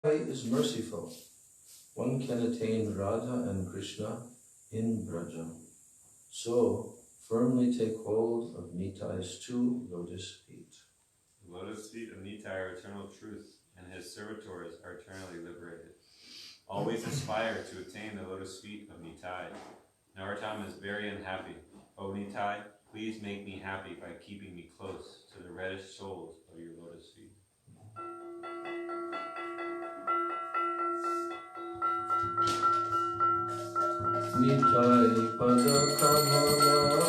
is merciful. One can attain Radha and Krishna in Braja. So, firmly take hold of Nitai's two lotus feet. The lotus feet of Nitai are eternal truth, and his servitors are eternally liberated. Always aspire to attain the lotus feet of Nitai. Narottam is very unhappy. O Nitai, please make me happy by keeping me close to the reddish soles of your lotus feet. Nitai pada kamala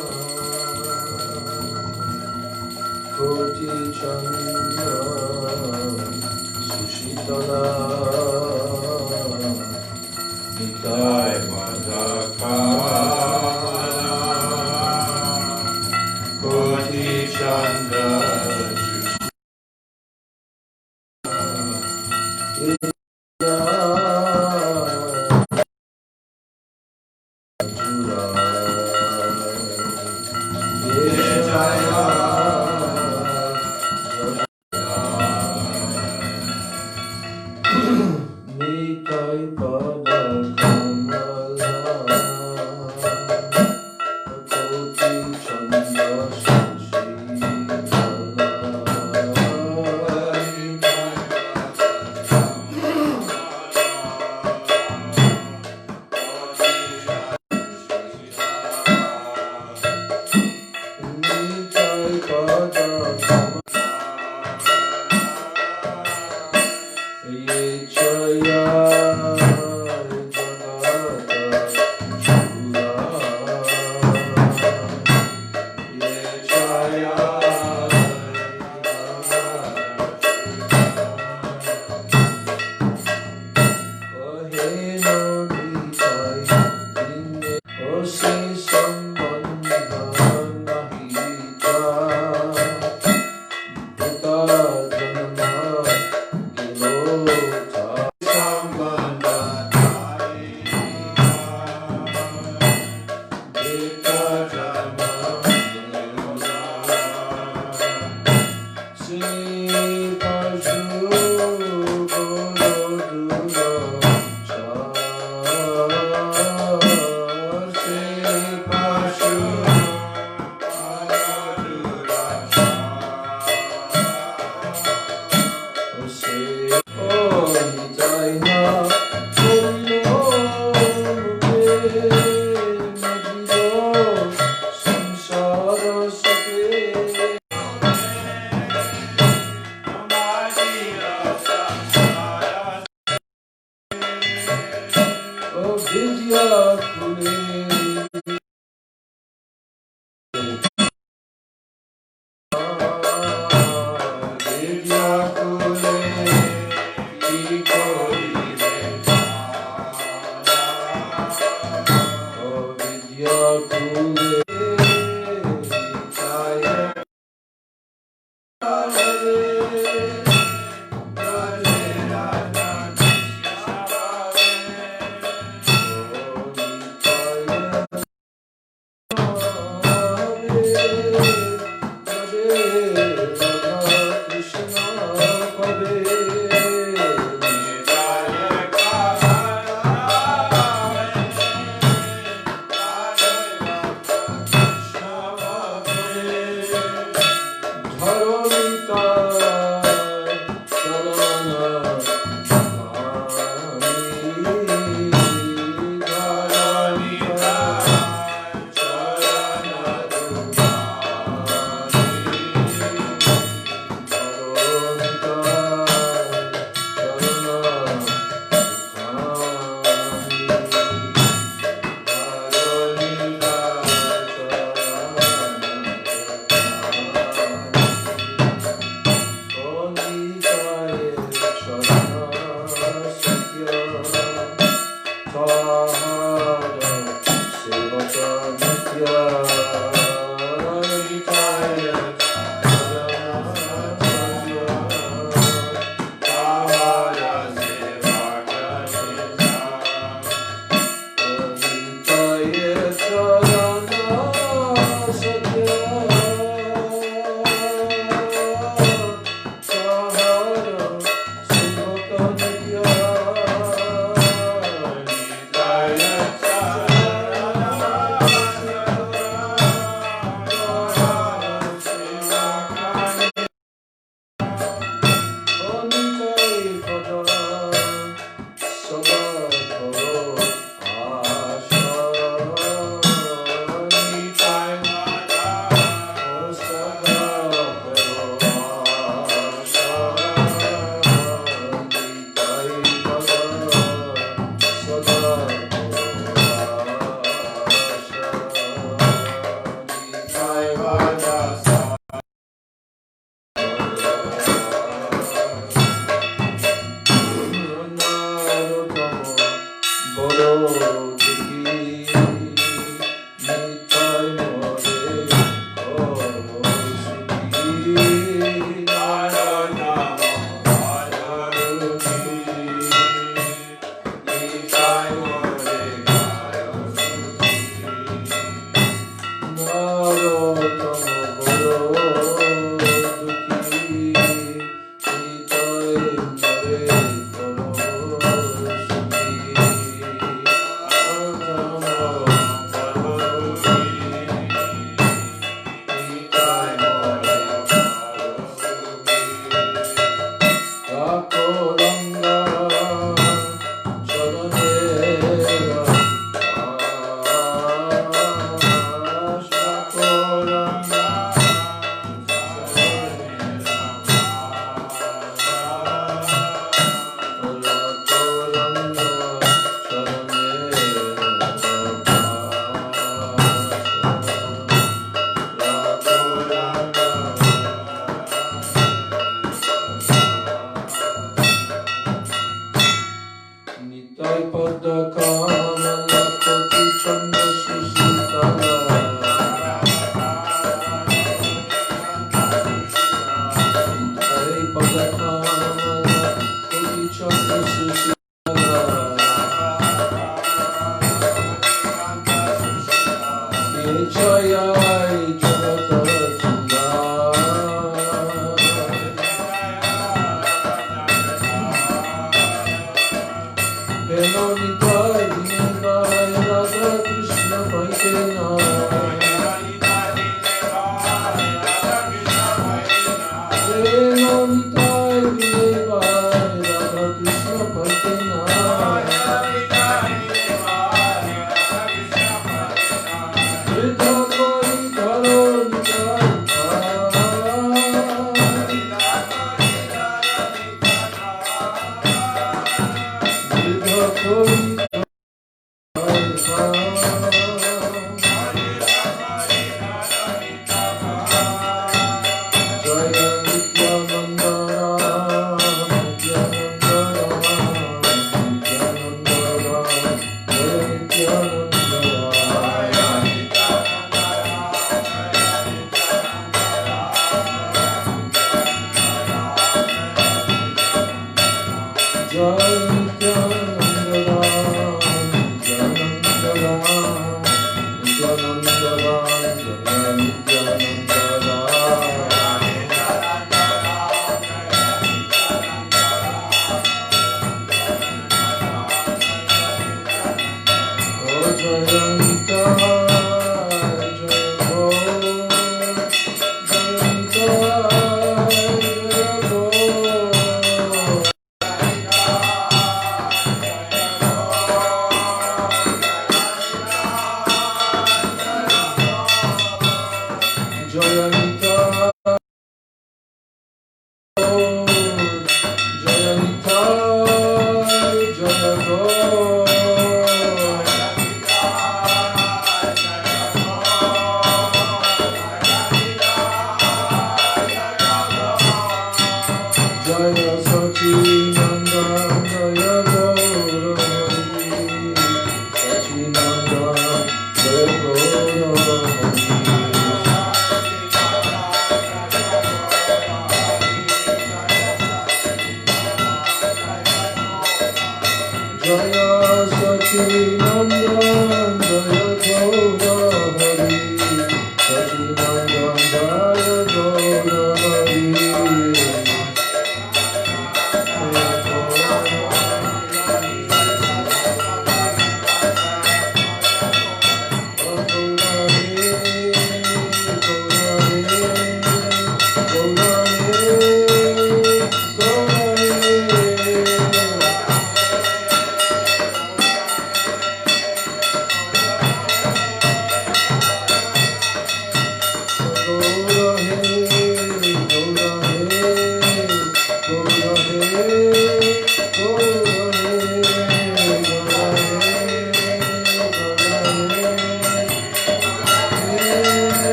koti chandra sushitala. Nitai pada kamala koti chandra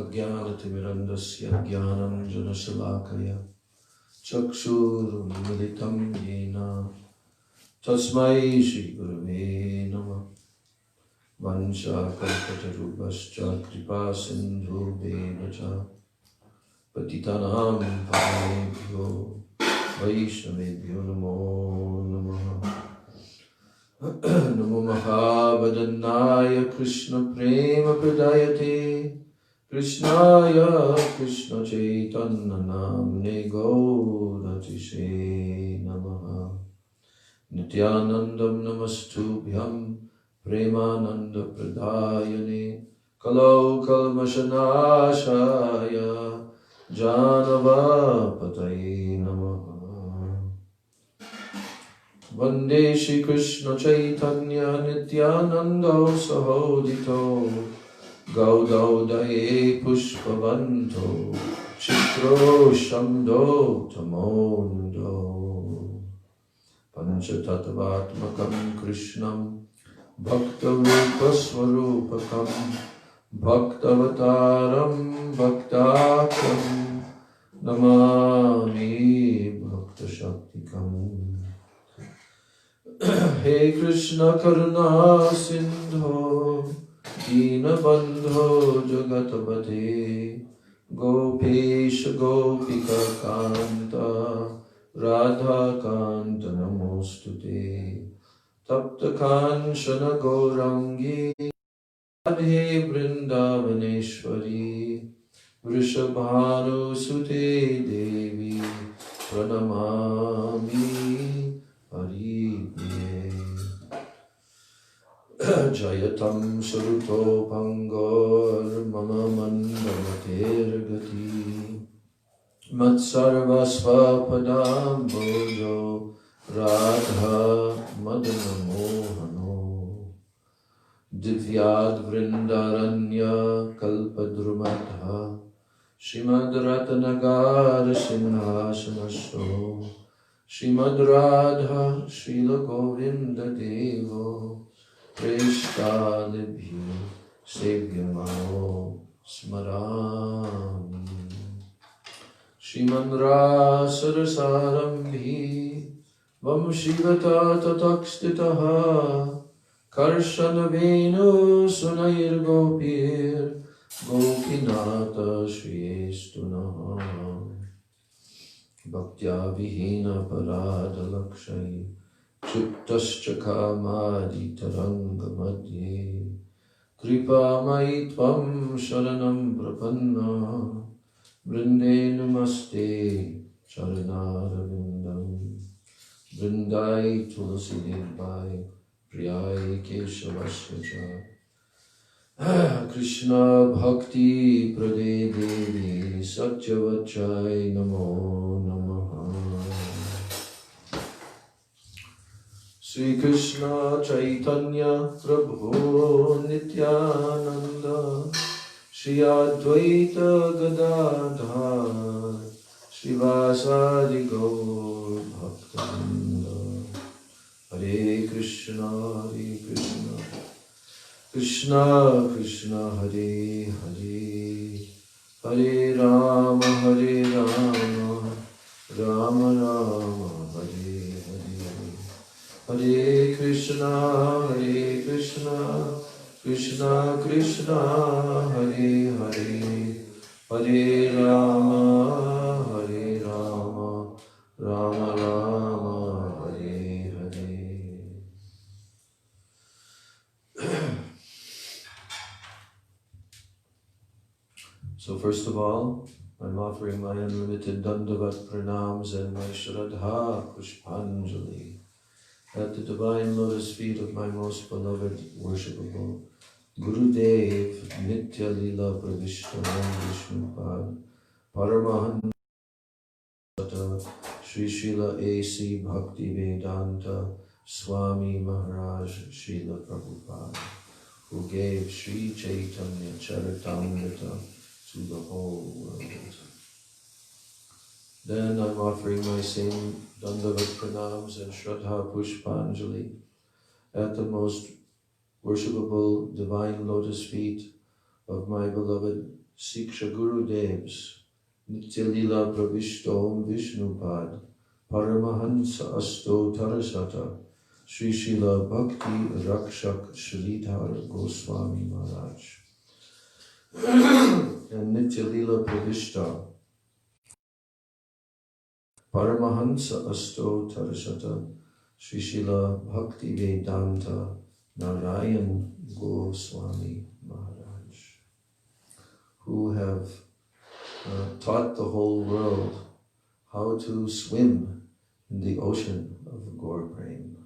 अज्ञानतिमिरन्दस्य ज्ञानञ्जनशलाकया चक्षुरुन्मिलितं येन तस्मै श्रीगुरवे नमः। वंशाकल्पतरुभ्यश्च कृपासिन्धुभ्येव च पतितानां पावनेभ्यो वैष्णवेभ्यो नमो नमः। नमो महावदन्नाय कृष्णप्रेमप्रदायते कृष्णाय कृष्णचैतन्यनाम्ने गौरतिसे नमः। नित्यानन्दं नमस्तुभ्यं प्रेमानन्दप्रदायने कलौ कल्मषनाशाय जानवापतये नमः। वन्दे श्रीकृष्ण चैतन्य नित्यानन्दो सहोदितो गौदौदये पुष्पवन्तो चित्रो शम्दो तमोन्दो पञ्चतत्त्वात्मकं कृष्णं भक्तरूपस्वरूपकं भक्तवतारं भक्ताख्यं नमामि भक्तशक्तिकम्। हे कृष्ण करुणा सिंधो दीनबंधो जगतपते गोपेश गोपिका कांत राधा कांत नमोस्तुते। तप्त कांचन गौरांगी राधे वृंदावनेश्वरी वृषभानुसुते देवी प्रणमामि हरिप्रिये। जयतं श्रुतोपङ्गोर्मम मन्दमतेर्गति मत्सर्वस्वपदाम्बोजो राधा मदनमोहनो दिव्याद्वृन्दारण्यकल्पद्रुमः श्रीमद्रत्नगार सिंहासनस्थो श्रीमद् राधा श्रील गोविंद देवो प्रेष्ठादिभ्यो सेव्यमानो स्मरामि। श्रीमन्द्रासरसारम्भी वंशीवता ततस्थितः कर्षणवेणुसुनैर्गोपीर्गोपीनाथ श्रीयेस्तु नः। भक्त्या विहीनपराधलक्षै क्षिप्तश्च कामादितरङ्गमध्ये कृपामयि त्वं शरणं प्रपन्ना वृन्दे नमस्ते चरणारविन्दं। वृन्दाय तुलसीदेवाय प्रियाय केशवस्य च कृष्ण भक्ति प्रदे देवी सत्यवचाय नमो नमः। श्री कृष्ण चैतन्य प्रभु नित्यानंद श्री अद्वैत गदाधर श्रीवासादि गौर भक्तवृंद। हरे कृष्ण कृष्ण कृष्ण हरे हरे हरे राम राम राम हरे हरे। हरे Krishna Krishna Krishna Hare Hare Hare Ram Ram Ram Hare Hare. So first of all, I'm offering my unlimited Dandavat pranams and my Shraddha Pushpanjali at the divine lotus feet of my most beloved worshipable Gurudev Nitya Lila Pravishtanam Vishnupad Paramahansa Sri Srila A.C. Bhakti Vedanta Swami Maharaj Srila Prabhupada, who gave Sri Chaitanya Charitamrita to the whole world. Then I'm offering my same Dandavat pranams and Shraddha Pushpanjali at the most worshipable divine lotus feet of my beloved Siksha Gurudevs, Nityalila Pravishtom Vishnupad, Paramahansa Asto Tarasata, Sri Srila Bhakti Rakshak Sridhar Goswami Maharaj. And Nityalila Pravishta, Paramahansa Asto Tarasata, Sri Srila Bhakti Vedanta Narayan Goswami Maharaj, who have taught the whole world how to swim in the ocean of Gaur Prem.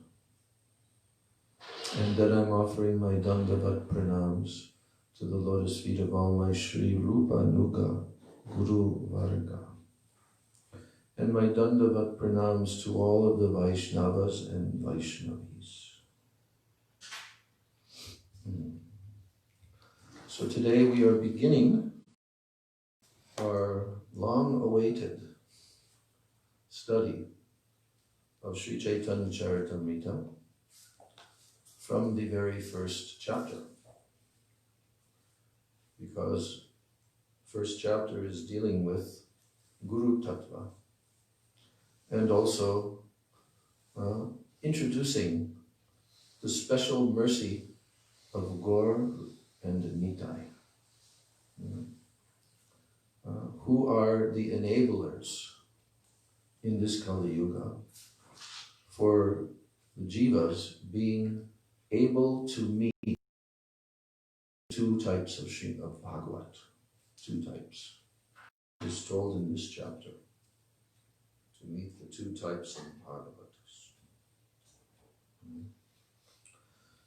And that I'm offering my Dandavat pranams to the lotus feet of all my Sri Rupa Nuga Guru Varga. And my Dandavat pranams to all of the Vaishnavas and Vaishnavis. So today we are beginning our long-awaited study of Sri Chaitanya Charitamrita from the very first chapter. Because first chapter is dealing with Guru Tattva and also introducing the special mercy of Gaur and Nitai, who are the enablers in this Kali Yuga for the jivas being able to meet two types of Bhagavat, two types. It is told in this chapter to meet the two types of Bhagavatas.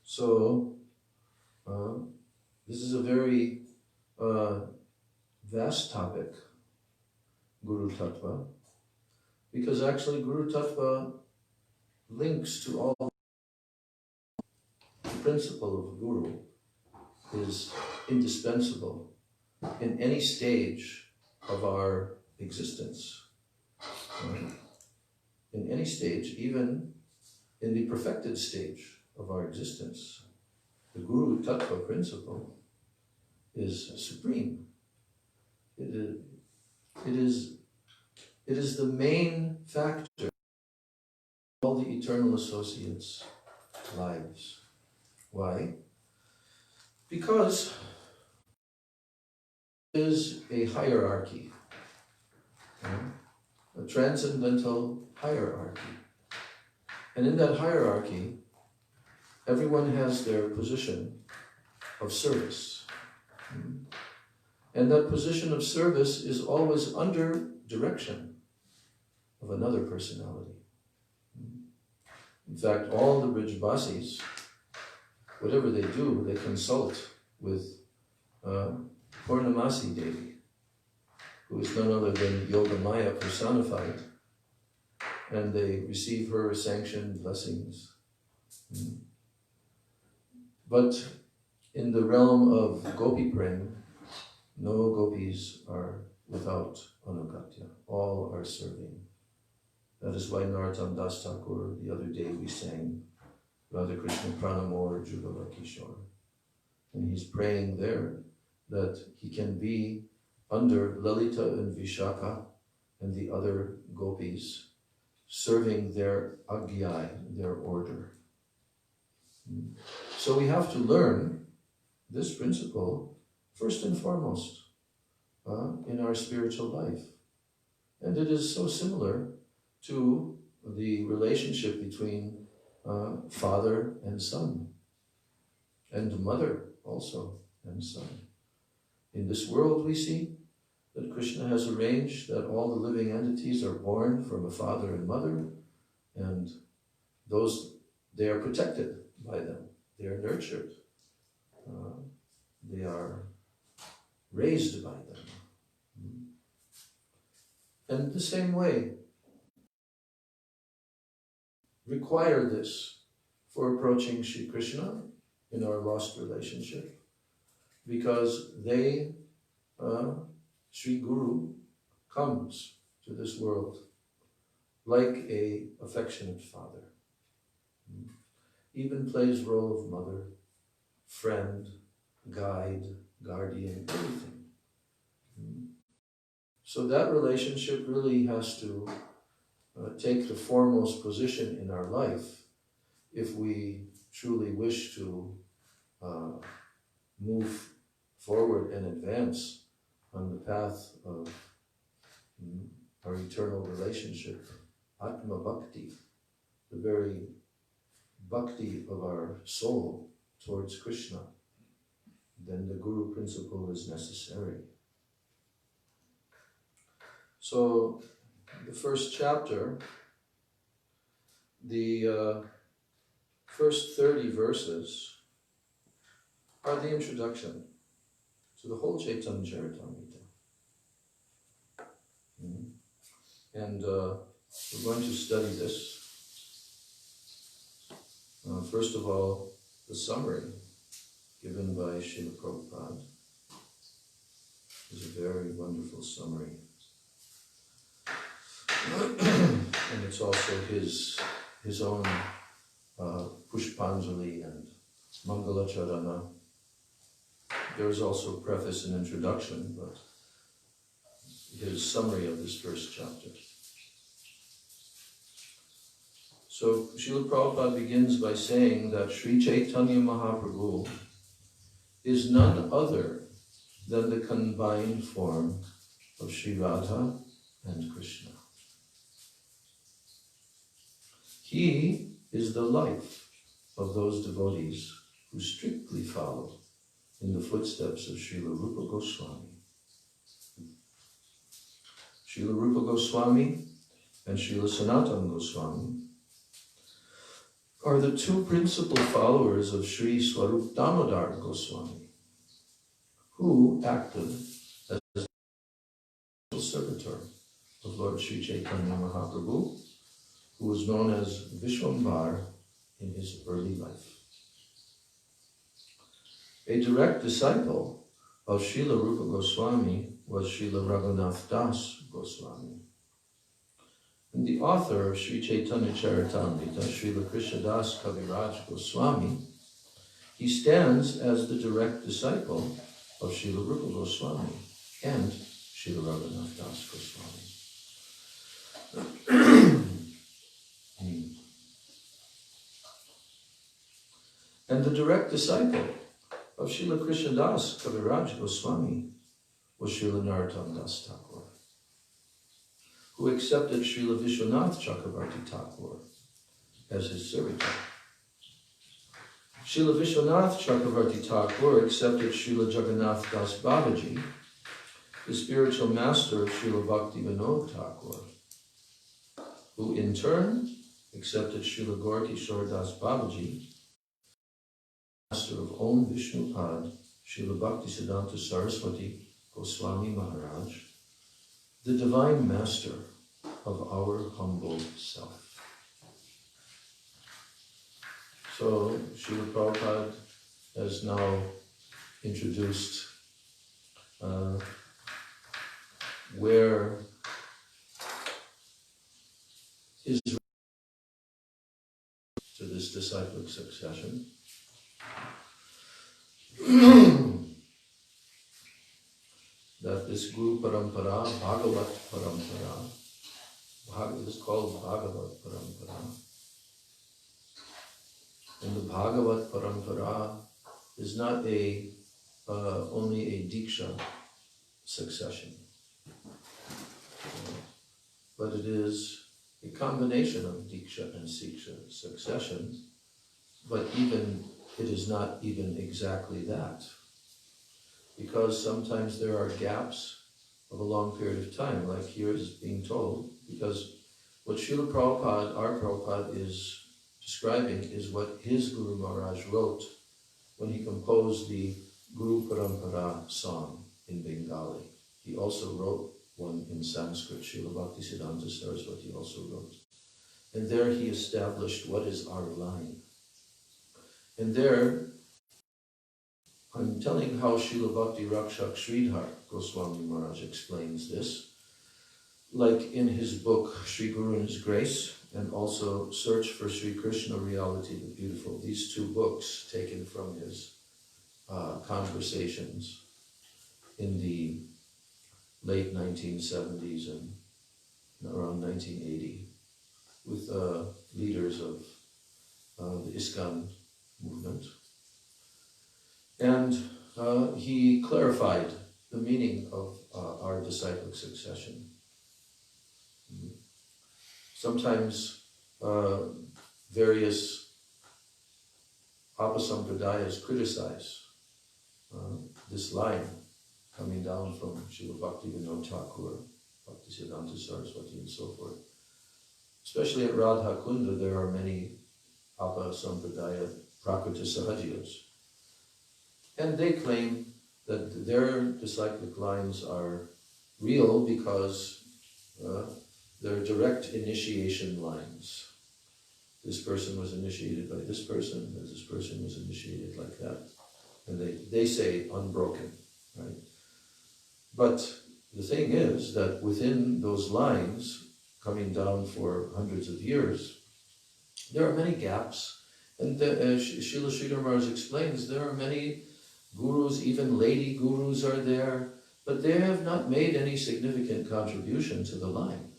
So, this is a very vast topic, Guru Tattva, because actually Guru Tattva links to all. The principle of Guru is indispensable in any stage of our existence. In any stage, even in the perfected stage of our existence, the Guru Tattva principle is supreme. It is the main factor of all the eternal associates' lives. Why? Because it is a hierarchy, a transcendental hierarchy. And in that hierarchy, everyone has their position of service. And that position of service is always under direction of another personality. In fact, all the Brajbasis, whatever they do, they consult with Purnamasi Devi, who is none other than Yoga Maya personified, and they receive her sanctioned blessings. But in the realm of Gopi Prem, no gopis are without Anugatya. All are serving. That is why Narottam Das Thakur, the other day we sang Radha Krishna Pranamor Jugala Kishore. And he's praying there that he can be under Lalita and Vishaka and the other gopis, serving their agyai, their order. So we have to learn this principle first and foremost in our spiritual life. And it is so similar to the relationship between father and son, and mother also and son. In this world we see that Krishna has arranged that all the living entities are born from a father and mother, and they are protected by them. They are nurtured. They are raised by them. And the same way, require this for approaching Sri Krishna in our lost relationship, because Sri Guru comes to this world like a affectionate father. Even plays role of mother, friend, guide, guardian, everything. So that relationship really has to take the foremost position in our life if we truly wish to move forward and advance on the path of our eternal relationship, Atma Bhakti, the very bhakti of our soul towards Krishna. Then the Guru principle is necessary. So, the first chapter, the first 30 verses are the introduction to the whole Chaitanya Charitamrita. And we're going to study this. First of all, the summary given by Srila Prabhupada is a very wonderful summary. And it's also his own Pushpanjali and Mangalacharana. There is also preface and introduction, but his summary of this first chapter. So Srila Prabhupada begins by saying that Sri Chaitanya Mahaprabhu is none other than the combined form of Sri Radha and Krishna. He is the life of those devotees who strictly follow in the footsteps of Srila Rupa Goswami. Srila Rupa Goswami and Srila Sanatana Goswami are the two principal followers of Sri Swarup Damodar Goswami, who acted as the servitor of Lord Sri Chaitanya Mahaprabhu, who was known as Vishwambar in his early life. A direct disciple of Srila Rupa Goswami was Srila Raghunath Das Goswami. And the author of Sri Chaitanya Charitamrita, Srila Krishnadas Kaviraj Goswami, he stands as the direct disciple of Srila Rupa Goswami and Srila Raghunath Das Goswami. And the direct disciple of Srila Krishnadas Kaviraj Goswami was Srila Narottam Das Thakur, who accepted Srila Vishwanath Chakravarti Thakur as his servitor. Srila Vishwanath Chakravarti Thakur accepted Srila Jagannath Das Babaji, the spiritual master of Srila Bhakti Vinod Thakur, who in turn accepted Srila Gaurkishore Das Babaji, master of Om Vishnupad, Srila Bhaktisiddhanta Saraswati Goswami Maharaj, the divine master of our humble self. So, Srila Prabhupada has now introduced where his to this disciplic succession. That this Guru Parampara, Bhagavat Parampara, is called Bhagavat Parampara. And the Bhagavat Parampara is not only a Diksha succession, but it is a combination of Diksha and Siksha succession, but it is not even exactly that. Because sometimes there are gaps of a long period of time, like here is being told, because what Srila Prabhupada, our Prabhupada, is describing is what his Guru Maharaj wrote when he composed the Guru Parampara song in Bengali. He also wrote one in Sanskrit, Srila Bhaktisiddhanta Saraswati also wrote. And there he established what is our line. And there, I'm telling how Srila Bhakti Rakshak Sridhar Goswami Maharaj explains this, like in his book, Sri Guru and His Grace, and also Search for Sri Krishna Reality the Beautiful. These two books taken from his conversations in the late 1970s and around 1980 with leaders of the ISKCON movement. And he clarified the meaning of our disciplic succession. Sometimes various Apasampradayas criticize this line coming down from Srila Bhaktivinoda Thakur, Bhaktisiddhanta Saraswati, and so forth. Especially at Radha Kunda, there are many Apasampradaya Prakriti Sahajiyas. And they claim that their disciplic lines are real because they're direct initiation lines. This person was initiated by this person, this person was initiated like that. And they say unbroken, right? But the thing is that within those lines, coming down for hundreds of years, there are many gaps. And as Srila Sridhar Maharaj explains, there are many gurus, even lady gurus are there, but they have not made any significant contribution to the line.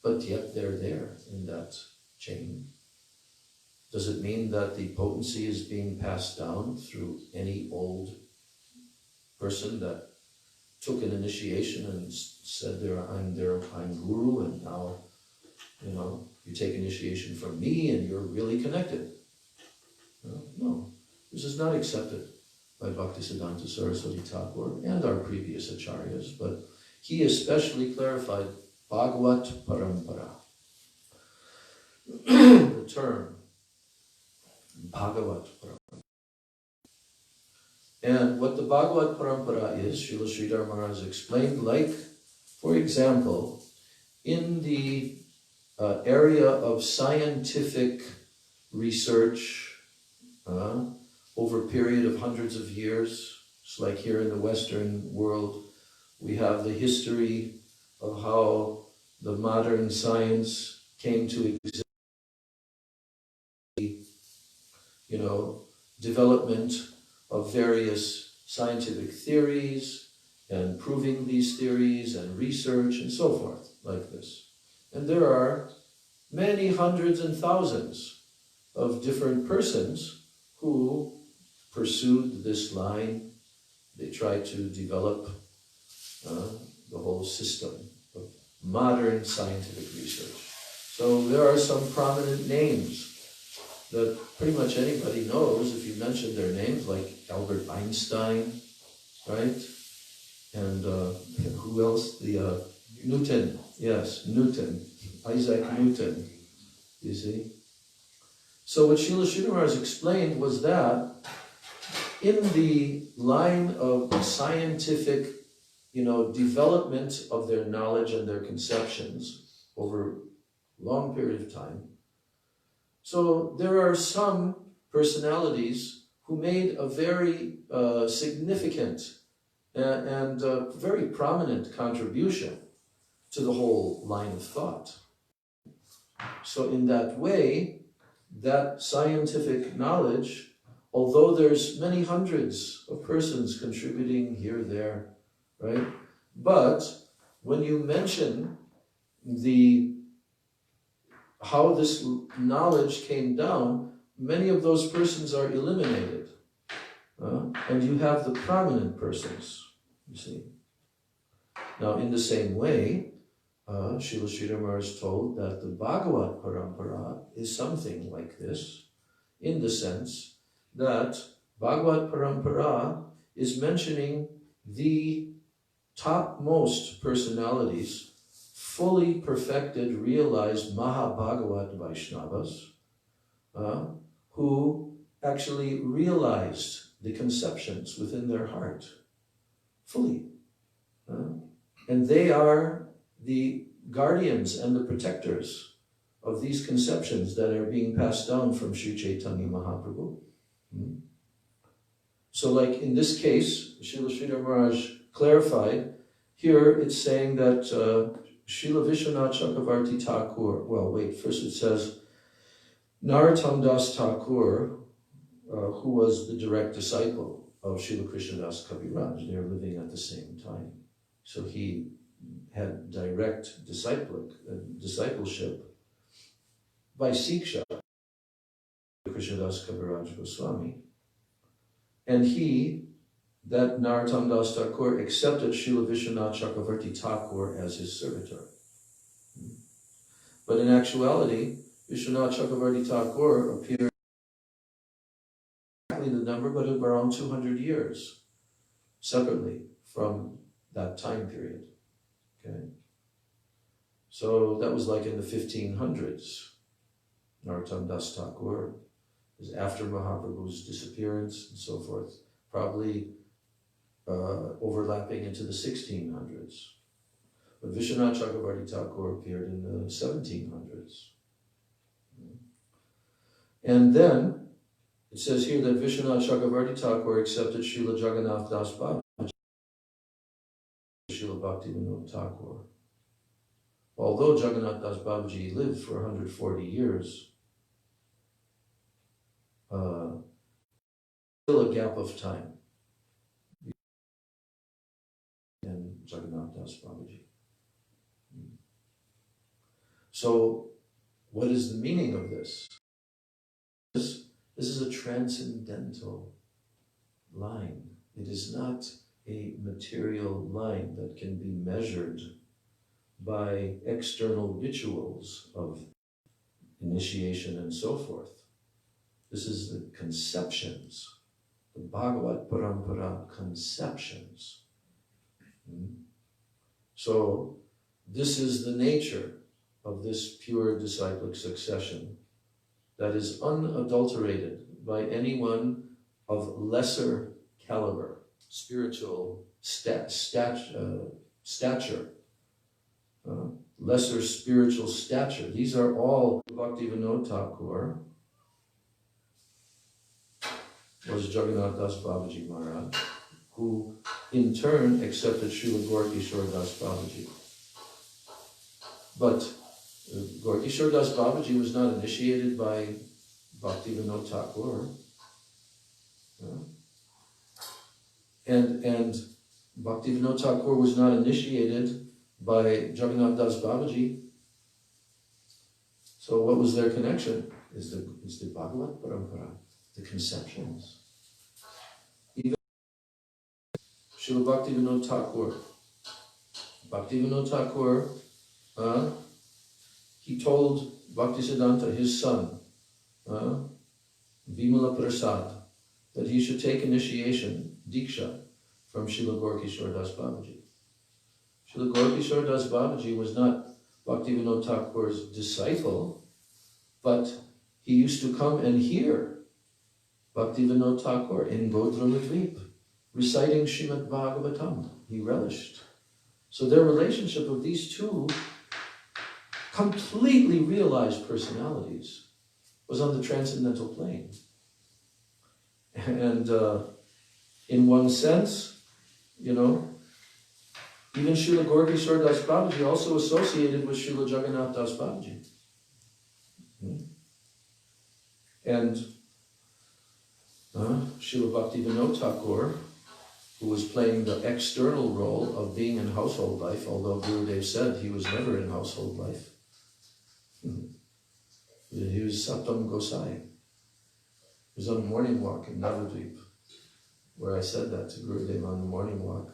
But yet they're there in that chain. Does it mean that the potency is being passed down through any old person that took an initiation and said, I'm guru, and now, you take initiation from me and you're really connected? No, this is not accepted by Bhaktisiddhanta Saraswati Thakur and our previous acharyas, but he especially clarified Bhagavat Parampara. The term Bhagavat Parampara. And what the Bhagavat Parampara is, Srila Sridhar Maharaj explained, like, for example, in the area of scientific research over a period of hundreds of years, it's like here in the Western world, we have the history of how the modern science came to exist, development of various scientific theories and proving these theories and research and so forth, like this. And there are many hundreds and thousands of different persons who pursued this line. They tried to develop the whole system of modern scientific research. So there are some prominent names that pretty much anybody knows if you mention their names, like Albert Einstein, right? And who else? Newton. Yes, Newton. Isaac Newton, you see? So what Srila Sridhar Maharaj explained was that in the line of scientific, development of their knowledge and their conceptions over a long period of time, so there are some personalities who made a very significant and very prominent contribution to the whole line of thought. So in that way, that scientific knowledge, although there's many hundreds of persons contributing here, there, right? But when you mention how this knowledge came down, many of those persons are eliminated. And you have the prominent persons, you see. Now, in the same way, Srila Sridhar Maharaj told that the Bhagavat Parampara is something like this, in the sense that Bhagavat Parampara is mentioning the topmost personalities, fully perfected, realized Mahabhagavat Vaishnavas, who actually realized the conceptions within their heart, fully. And they are the guardians and the protectors of these conceptions that are being passed down from Sri Chaitanya Mahaprabhu. So like in this case, Srila Sridhar Maharaj clarified, here it's saying that Srila Vishwanath Chakravarti Thakur, first it says, Narottam Das Thakur, who was the direct disciple of Srila Krishnadas Kaviraj. They are living at the same time. So he had direct discipleship by Siksha, Krishnadas Kaviraj Goswami. And he, that Narottam Das Thakur, accepted Srila Vishwanath Chakravarti Thakur as his servitor. But in actuality, Vishwanath Chakravarti Thakur appeared exactly the number, but around 200 years separately from that time period. Okay, so that was like in the 1500s. Narottam Das Thakur is after Mahaprabhu's disappearance and so forth, probably overlapping into the 1600s. But Vishwanath Chakravarti Thakur appeared in the 1700s. And then it says here that Vishwanath Chakravarti Thakur accepted Srila Jagannath Das Babaji, Srila Bhaktivinoda Thakur. Although Jagannath Das Babaji lived for 140 years, still a gap of time in Jagannath Das Babaji. So, what is the meaning of this? This is a transcendental line. It is not a material line that can be measured by external rituals of initiation and so forth. This is the conceptions, the Bhagavat Parampara conceptions. So this is the nature of this pure disciplic succession that is unadulterated by anyone of lesser caliber, spiritual stature, lesser spiritual stature. These are all Bhaktivinoda Thakur was Jagannath Das Babaji Maharaj, who in turn accepted Srila Gaura Das Babaji. But Gaura Das Babaji was not initiated by Bhaktivinoda Thakur. And Bhaktivinoda Thakur was not initiated by Jagannath Das Babaji. So what was their connection? Is the Bhagavat Parampara, the conceptions. Even Srila Bhaktivinoda Thakur. Bhaktivinoda Thakur, he told Bhaktisiddhanta, his son, Vimala Prasad, that he should take initiation, Diksha, from Srila Gaura Das Babaji. Srila Gaura Das Babaji was not Bhaktivinoda Thakur's disciple, but he used to come and hear Bhaktivinoda Thakur in Godramudvip, reciting Srimad Bhagavatam. He relished. So their relationship of these two completely realized personalities was on the transcendental plane. And in one sense, even Srila Gaura Das Babaji also associated with Srila Jagannath Das Babaji. And Srila Bhaktivinoda Thakur, who was playing the external role of being in household life, although Gurudev said he was never in household life. He was Saptam Gosai. He was on a morning walk in Navadvip, where I said that to Gurudev on the morning walk.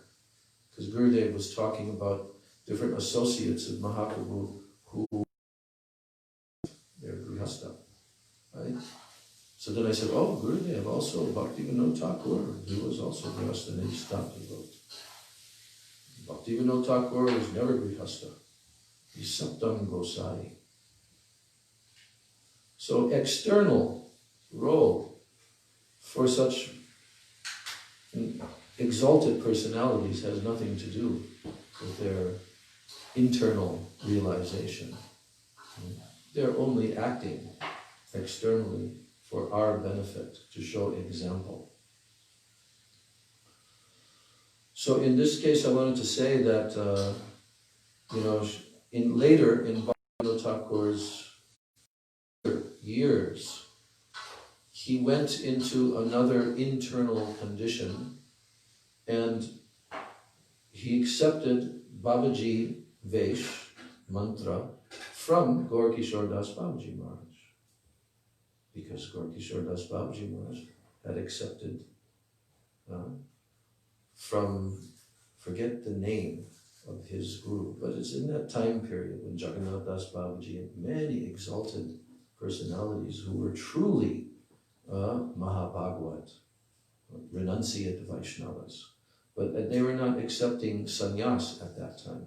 Because Gurudev was talking about different associates of Mahaprabhu who they're Grihastha, right? So then I said, oh, Gurudev, also Bhaktivinoda Thakur, he was also Grihastha, and he stopped and wrote. Bhaktivinoda Thakur was never Grihastha. He's Saptam Gosai. So external role for such exalted personalities has nothing to do with their internal realization. They're only acting externally for our benefit, to show example. So in this case, I wanted to say that, in Bhaktivinoda Thakur's years, he went into another internal condition and he accepted Babaji Vesh mantra from Gaur Kishore Das Babaji Maharaj. Because Gaur Kishore Das Babaji Maharaj had accepted from, forget the name of his guru, but it's in that time period when Jagannath Das Babaji and many exalted personalities who were truly Mahabhagavad, renunciate Vaishnavas, but they were not accepting sannyas at that time.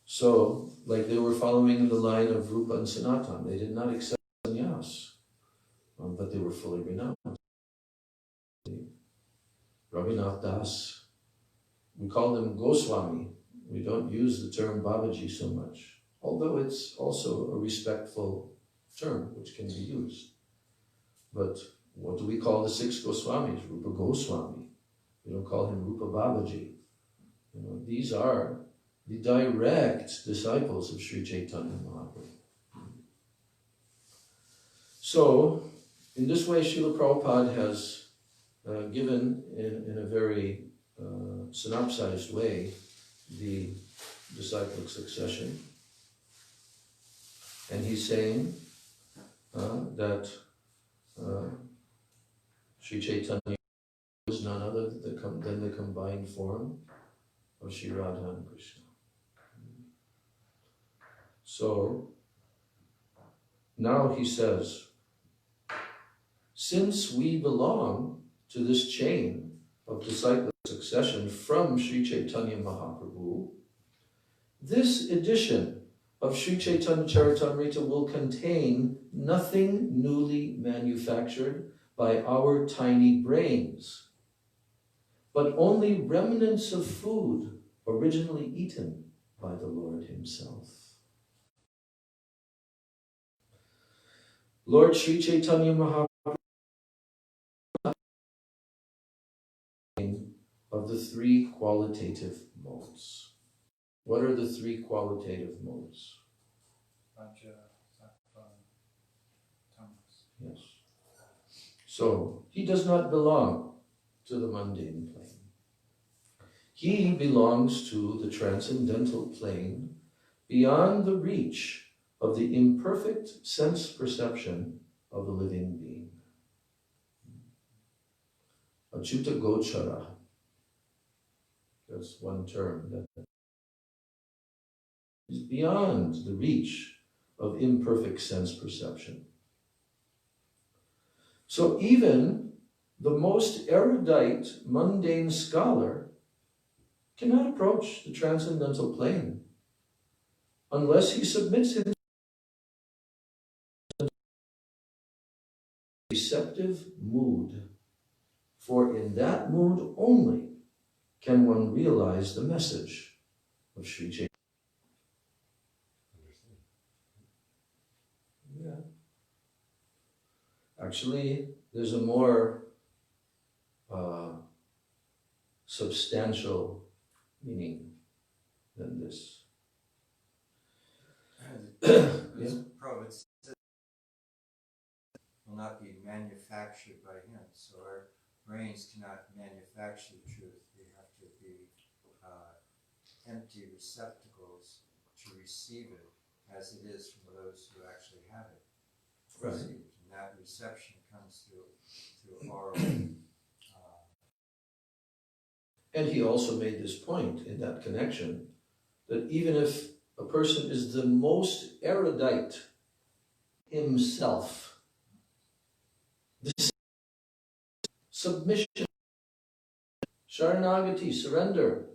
So, like they were following the line of Rupa and Sanatan, they did not accept sannyas, but they were fully renounced. Raghunath Das, we call them Goswami. We don't use the term Babaji so much, although it's also a respectful term which can be used. But what do we call the 6 Goswamis? Rupa Goswami. We don't call him Rupa Babaji. You know, these are the direct disciples of Sri Chaitanya Mahaprabhu. So, in this way, Srila Prabhupada has given in a very synopsized way the disciplic succession. And he's saying that Sri Chaitanya is none other than the combined form of Sri Radha and Krishna. So, now he says, since we belong to this chain of disciplic succession from Sri Chaitanya Mahaprabhu, this edition of Sri Chaitanya Charitamrita will contain nothing newly manufactured by our tiny brains, but only remnants of food originally eaten by the Lord himself. Lord Sri Chaitanya Mahaprabhu of the 3 qualitative modes. What are the 3 qualitative modes? Raja, Sattva, Tamas. Yes. So, he does not belong to the mundane plane. He belongs to the transcendental plane beyond the reach of the imperfect sense perception of a living being. Achyuta Gochara. That's one term that is beyond the reach of imperfect sense perception. So even the most erudite, mundane scholar cannot approach the transcendental plane unless he submits himself to a receptive mood, for in that mood only can one realize the message of Sri Chaitanya. Yeah. Actually, there's a more substantial meaning than this. Prabhupada says will not be manufactured by him, so our brains cannot manufacture the truth. They have to be empty receptacles to receive it as it is from those who actually have it. Right. Received. And that reception comes through oral. And he also made this point in that connection, that even if a person is the most erudite himself, this submission, sharanagati, surrender,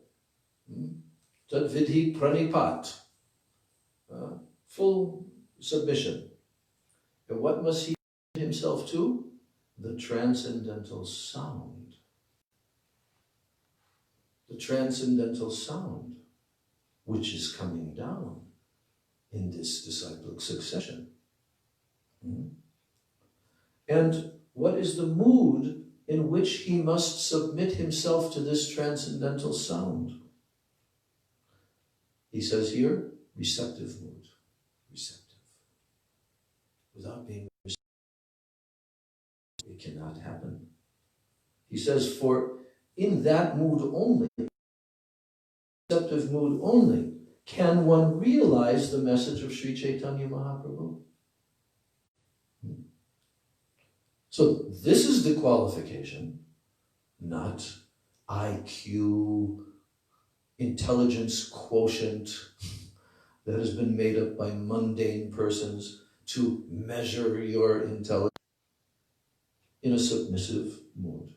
tadvidhi pranipat, full submission. And what must he submit himself to? The transcendental sound. The transcendental sound, which is coming down in this disciplic succession. And what is the mood in which he must submit himself to this transcendental sound? He says here, receptive mood. Receptive. without being received. It cannot happen. He says, for in that mood only, receptive mood only, can one realize the message of Sri Chaitanya Mahaprabhu. So this is the qualification, not IQ, intelligence quotient that has been made up by mundane persons to measure your intelligence in a submissive mood.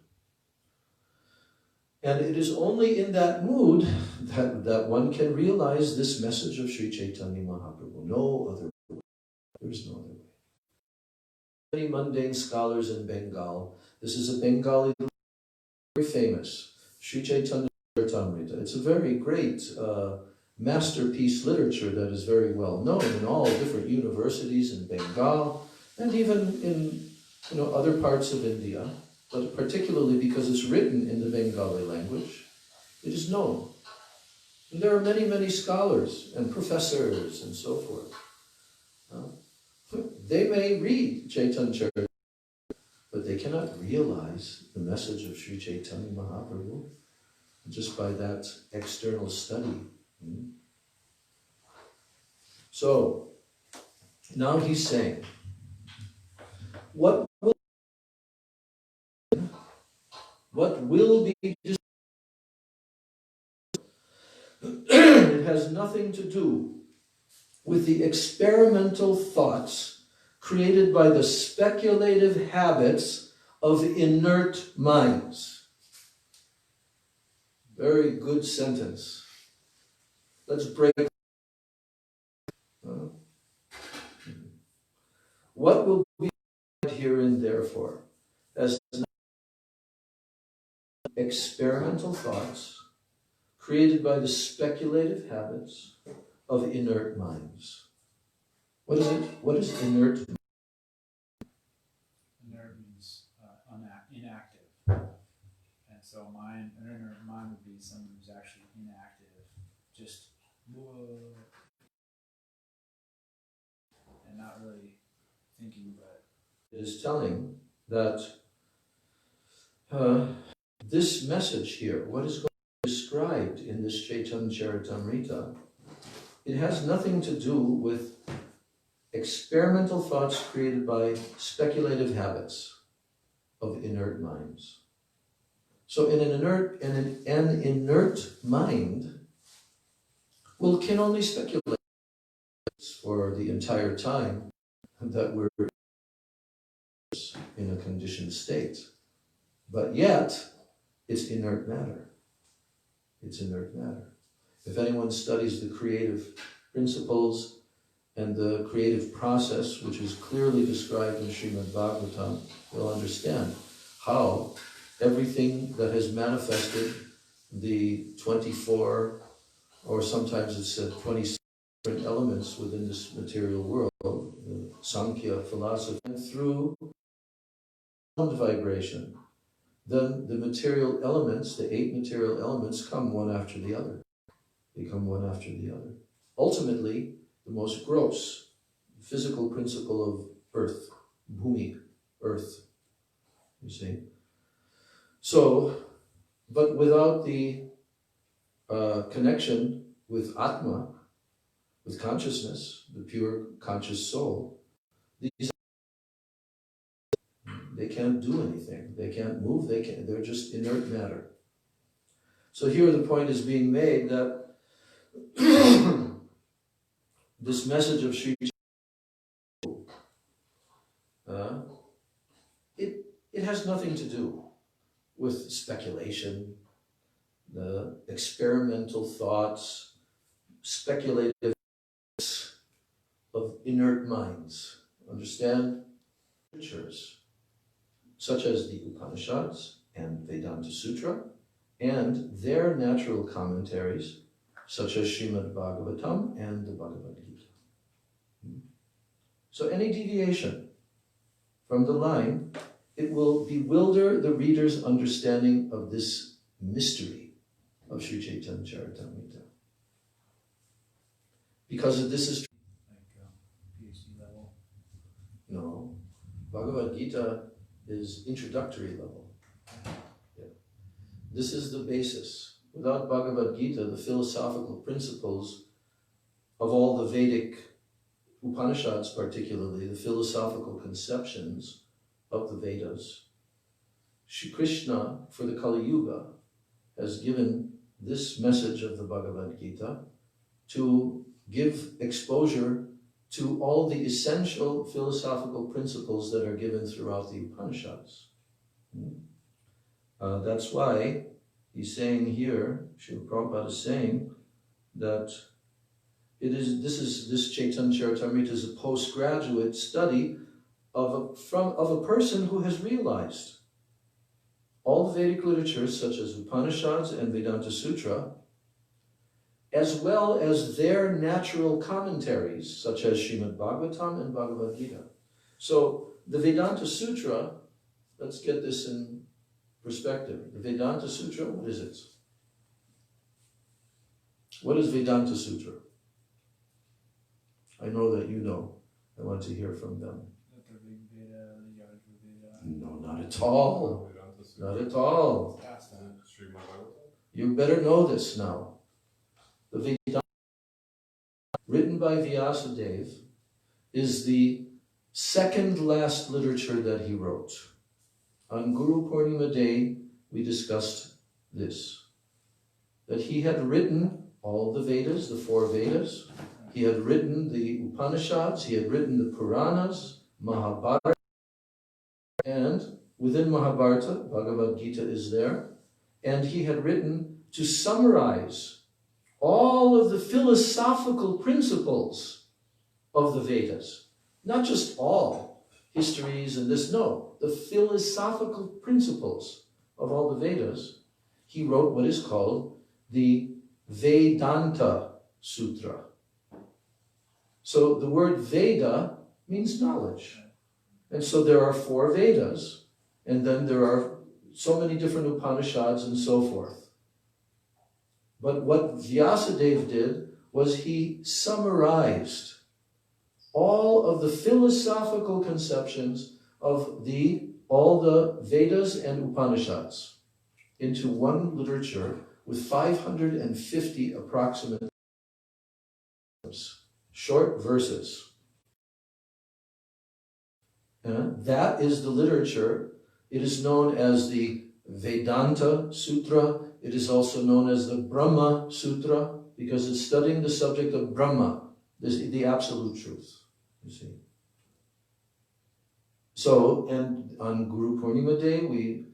And it is only in that mood that one can realize this message of Sri Chaitanya Mahaprabhu. No other way. There is no other way. Many mundane scholars in Bengal. This is a Bengali, very famous, Sri Chaitanya Charitamrita. It's a very great masterpiece literature that is very well known in all different universities in Bengal and even in other parts of India, but particularly because it's written in the Bengali language, it is known. And there are many, many scholars and professors and so forth. They may read Chaitanya Charitamrita, but they cannot realize the message of Sri Chaitanya Mahaprabhu just by that external study. So, now he's saying, what will be it has nothing to do with the experimental thoughts created by the speculative habits of inert minds. Very good sentence. Let's break it. What will be here and therefore as experimental thoughts created by the speculative habits of inert minds. What is it? What is inert? Inert means inactive. And so an inert mind would be someone who's actually inactive, just and not really thinking, but it is telling that this message here, what is described in this Chaitanya Charitamrita, it has nothing to do with experimental thoughts created by speculative habits of inert minds. So an inert mind can only speculate for the entire time that we're in a conditioned state. But yet, it's inert matter. It's inert matter. If anyone studies the creative principles and the creative process, which is clearly described in Srimad Bhagavatam, will understand how everything that has manifested the 24, or sometimes it's 26 different elements within this material world, Sankhya philosophy, and through sound vibration, then the material elements, the 8 material elements, come one after the other. They come one after the other. Ultimately, the most gross physical principle of earth, bhumi, earth, you see. So, but without the connection with Atma, with consciousness, the pure conscious soul, they can't do anything. They can't move. They're just inert matter. So here the point is being made that this message of Sri it has nothing to do with speculation, the experimental thoughts, speculative of inert minds. Understand? Literatures such as the Upanishads and Vedanta Sutra, and their natural commentaries, such as Srimad Bhagavatam and the Bhagavad Gita. So any deviation from the line, it will bewilder the reader's understanding of this mystery of Sri Chaitanya Charitamrita. Because this is like PhD level. no, Bhagavad Gita is introductory level. Yeah. This is the basis. Without Bhagavad Gita, the philosophical principles of all the Vedic Upanishads, particularly the philosophical conceptions of the Vedas, Shri Krishna, for the Kali Yuga, has given this message of the Bhagavad Gita to give exposure to all the essential philosophical principles that are given throughout the Upanishads. That's why he's saying here, Srila Prabhupada is saying that this Chaitanya Charitamrita is a postgraduate study of a person who has realized all the Vedic literatures such as Upanishads and Vedanta Sutra, as well as their natural commentaries such as Srimad Bhagavatam and Bhagavad Gita. So the Vedanta Sutra, let's get this in perspective. The Vedanta Sutra, what is it? What is Vedanta Sutra? I know that you know. I want to hear from them. No, not at all. Not at all. You better know this now. The Vedanta, written by Vyasadeva, is the second last literature that he wrote. On Guru Purnima Day, we discussed this, that he had written all the Vedas, the four Vedas. He had written the Upanishads, he had written the Puranas, Mahabharata, and within Mahabharata, Bhagavad Gita is there, and he had written to summarize all of the philosophical principles of the Vedas. Not just all histories and this, no, the philosophical principles of all the Vedas. He wrote what is called the Vedanta Sutra. So the word Veda means knowledge. And so there are four Vedas, and then there are so many different Upanishads and so forth. But what Vyasadeva did was he summarized all of the philosophical conceptions of all the Vedas and Upanishads into one literature with 550 approximate short verses. That is the literature. It is known as the Vedanta Sutra. It is also known as the Brahma Sutra because it's studying the subject of Brahma, the absolute truth, you see. So, and on Guru Purnima Day, we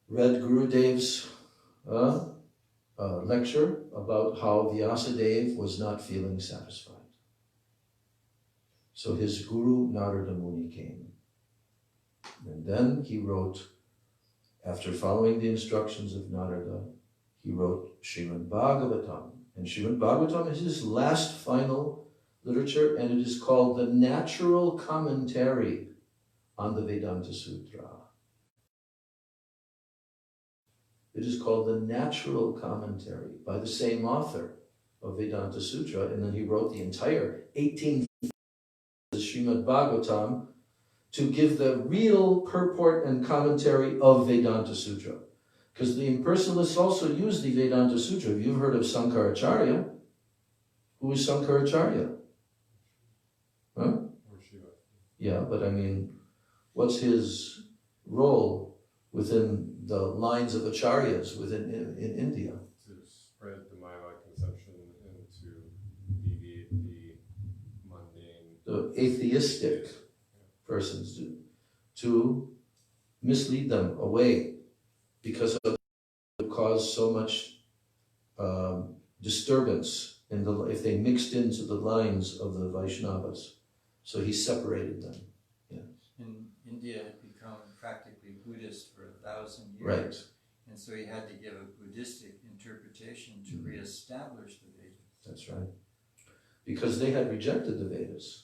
read Gurudev's lecture about how Vyasadeva was not feeling satisfied. So his guru, Narada Muni, came. And then he wrote, after following the instructions of Narada, he wrote Srimad Bhagavatam. And Srimad Bhagavatam is his last final literature, and it is called the natural commentary on the Vedanta Sutra. It is called the natural commentary by the same author of Vedanta Sutra, and then he wrote the entire 18 Srimad Bhagavatam to give the real purport and commentary of Vedanta Sutra. Because the impersonalists also use the Vedanta Sutra. You've heard of Sankaracharya. Who is Sankaracharya? Huh? Yeah, but I mean, what's his role within the lines of acharyas in India? To spread the Maya conception and to deviate the mundane, the atheistic persons to mislead them away because of it cause so much disturbance if they mixed into the lines of the Vaishnavas. So he separated them. Yeah. In India, had become practically Buddhist for 1,000 years. Right. And so he had to give a Buddhistic interpretation to reestablish the Vedas. That's right. Because they had rejected the Vedas.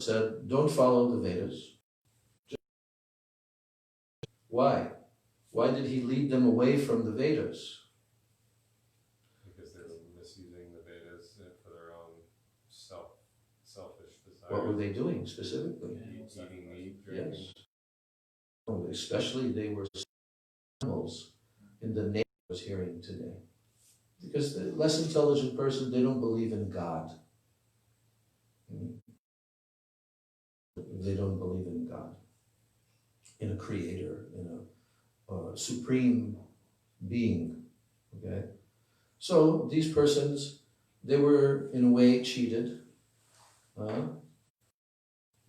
Said, don't follow the Vedas. Why? Why did he lead them away from the Vedas? because they were misusing the Vedas for their own selfish desires. What were they doing specifically? Eating meat, drinking. Yes. Oh, especially they were animals in the name I was hearing today. Because the less intelligent person, they don't believe in God. They don't believe in God, in a creator, in a supreme being. Okay? So these persons, they were in a way cheated,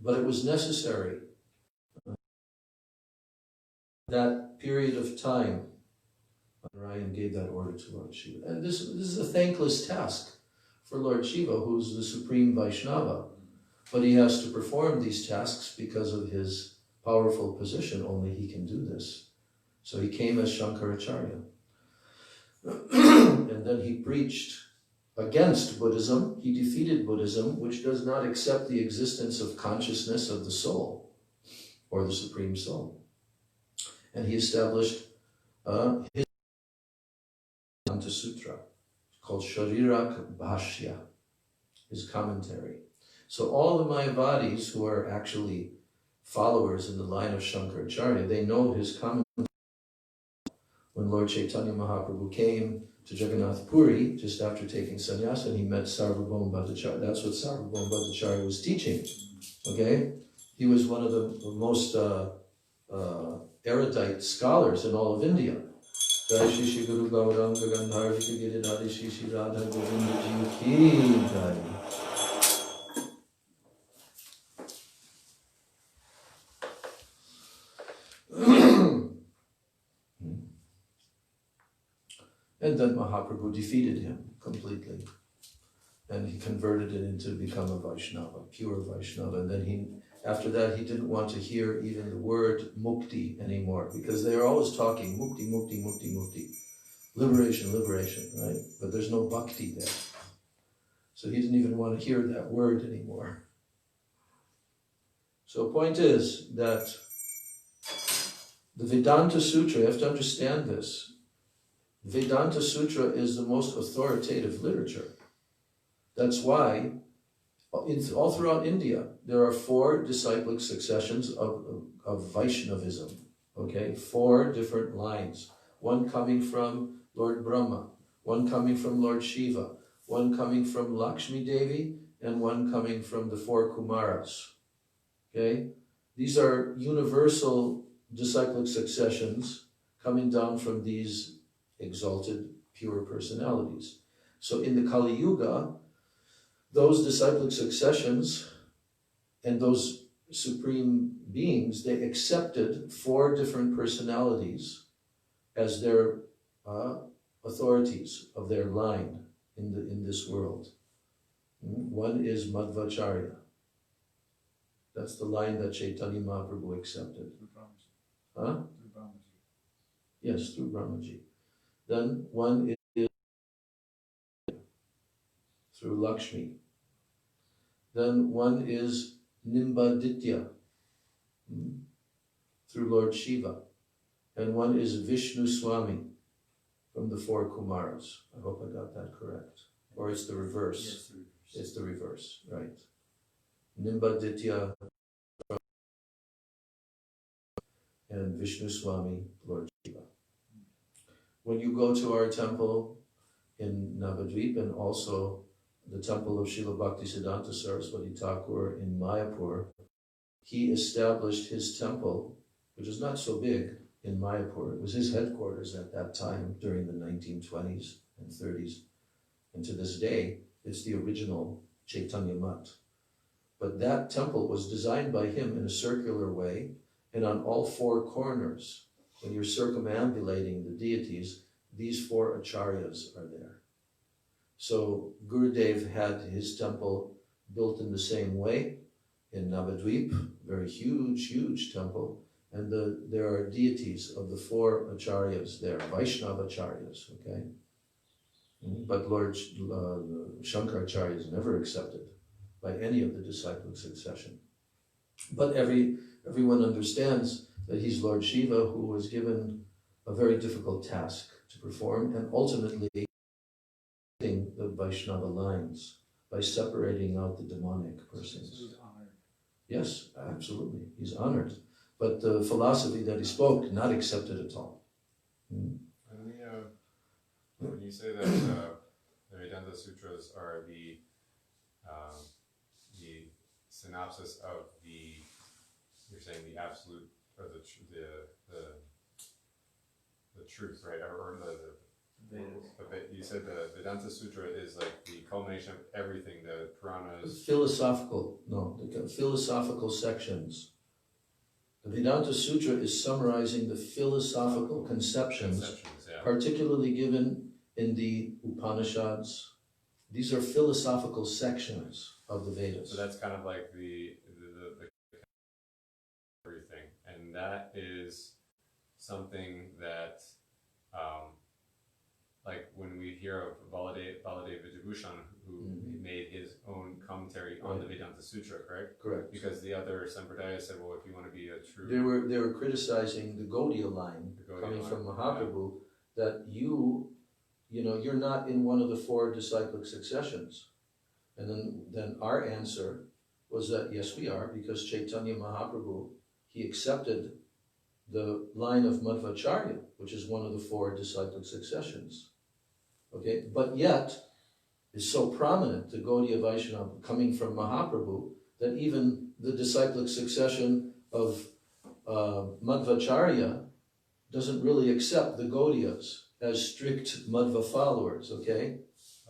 but it was necessary. That period of time, Ryan gave that order to Lord Shiva. And this is a thankless task for Lord Shiva, who's the supreme Vaishnava. But he has to perform these tasks because of his powerful position. Only he can do this. So he came as Shankaracharya. And then he preached against Buddhism. He defeated Buddhism, which does not accept the existence of consciousness of the soul, or the Supreme Soul. And he established his Vedanta Sutra, called Sharirak Bhashya, his commentary. So all the Mayavadis who are actually followers in the line of Shankaracharya, they know his commentary. When Lord Chaitanya Mahaprabhu came to Jagannath Puri, just after taking sannyasa, and he met Sarvabhauma Bhattacharya. That's what Sarvabhauma Bhattacharya was teaching. Okay? He was one of the most erudite scholars in all of India. Jai Shri Shri Guru Gauranga Gandhar Vika Giridhari Shri Shri Radha Govinda Ji Ki Jai. And then Mahaprabhu defeated him completely. And he converted it into become a Vaishnava, pure Vaishnava. And then after that, he didn't want to hear even the word mukti anymore, because they are always talking mukti, mukti, mukti, mukti. Liberation, liberation, right? But there's no bhakti there. So he didn't even want to hear that word anymore. So point is that the Vedanta Sutra, you have to understand this. Vedanta Sutra is the most authoritative literature. That's why all throughout India, there are 4 disciplic successions of Vaishnavism. Okay, 4 different lines. One coming from Lord Brahma, one coming from Lord Shiva, one coming from Lakshmi Devi, and one coming from the 4 Kumaras. Okay, these are universal disciplic successions coming down from these exalted, pure personalities. So in the Kali Yuga, those disciplic successions and those supreme beings, they accepted 4 different personalities as their authorities of their line in this world. One is Madhvacharya. That's the line that Chaitanya Mahaprabhu accepted. Huh? Yes, through Brahmaji. Then one is through Lakshmi. Then one is Nimbaditya, through Lord Shiva. And one is Vishnu Swami from the 4 Kumaras. I hope I got that correct. Or it's the reverse. Yes, the reverse. It's the reverse, right. Nimbaditya and Vishnu Swami, Lord Shiva. When you go to our temple in Navadvip and also the temple of Srila Bhaktisiddhanta Saraswati Thakur in Mayapur, he established his temple, which is not so big, in Mayapur. It was his headquarters at that time during the 1920s and 30s. And to this day, it's the original Chaitanya Mat. But that temple was designed by him in a circular way, and on all 4 corners, when you're circumambulating the deities, these 4 acharyas are there. So Gurudev had his temple built in the same way in Navadvip, very huge, huge temple, and there are deities of the 4 acharyas there, Vaishnava acharyas, okay? But Lord Shankaracharya is never accepted by any of the disciplic succession. But everyone understands that he's Lord Shiva, who was given a very difficult task to perform, and ultimately the Vaishnava lines by separating out the demonic persons. So he's honored Yes, absolutely. He's honored. But the philosophy that he spoke, not accepted at all. And when you say that the Vedanta Sutras are the synopsis of you're saying the absolute, or the truth, right? Or you said the Vedanta Sutra is like the culmination of everything, the Puranas. Philosophical sections. The Vedanta Sutra is summarizing the philosophical conceptions yeah. particularly given in the Upanishads. These are philosophical sections of the Vedas. So that's kind of like the everything, and that is something that, like when we hear of Baladev Vijayabhushan, who made his own commentary on the Vedanta Sutra, correct? Correct. Because the other Sampradaya said, well, if you want to be a true... They were criticizing the Gaudiya line coming from Mahaprabhu, that you're not in one of the 4 disciplic successions. And then our answer was that yes, we are, because Chaitanya Mahaprabhu, he accepted the line of Madhvacharya, which is one of the 4 disciplic successions. Okay, but yet is so prominent, the Gaudiya Vaishnava coming from Mahaprabhu, that even the disciplic succession of Madhvacharya doesn't really accept the Gaudiyas as strict Madhva followers, okay?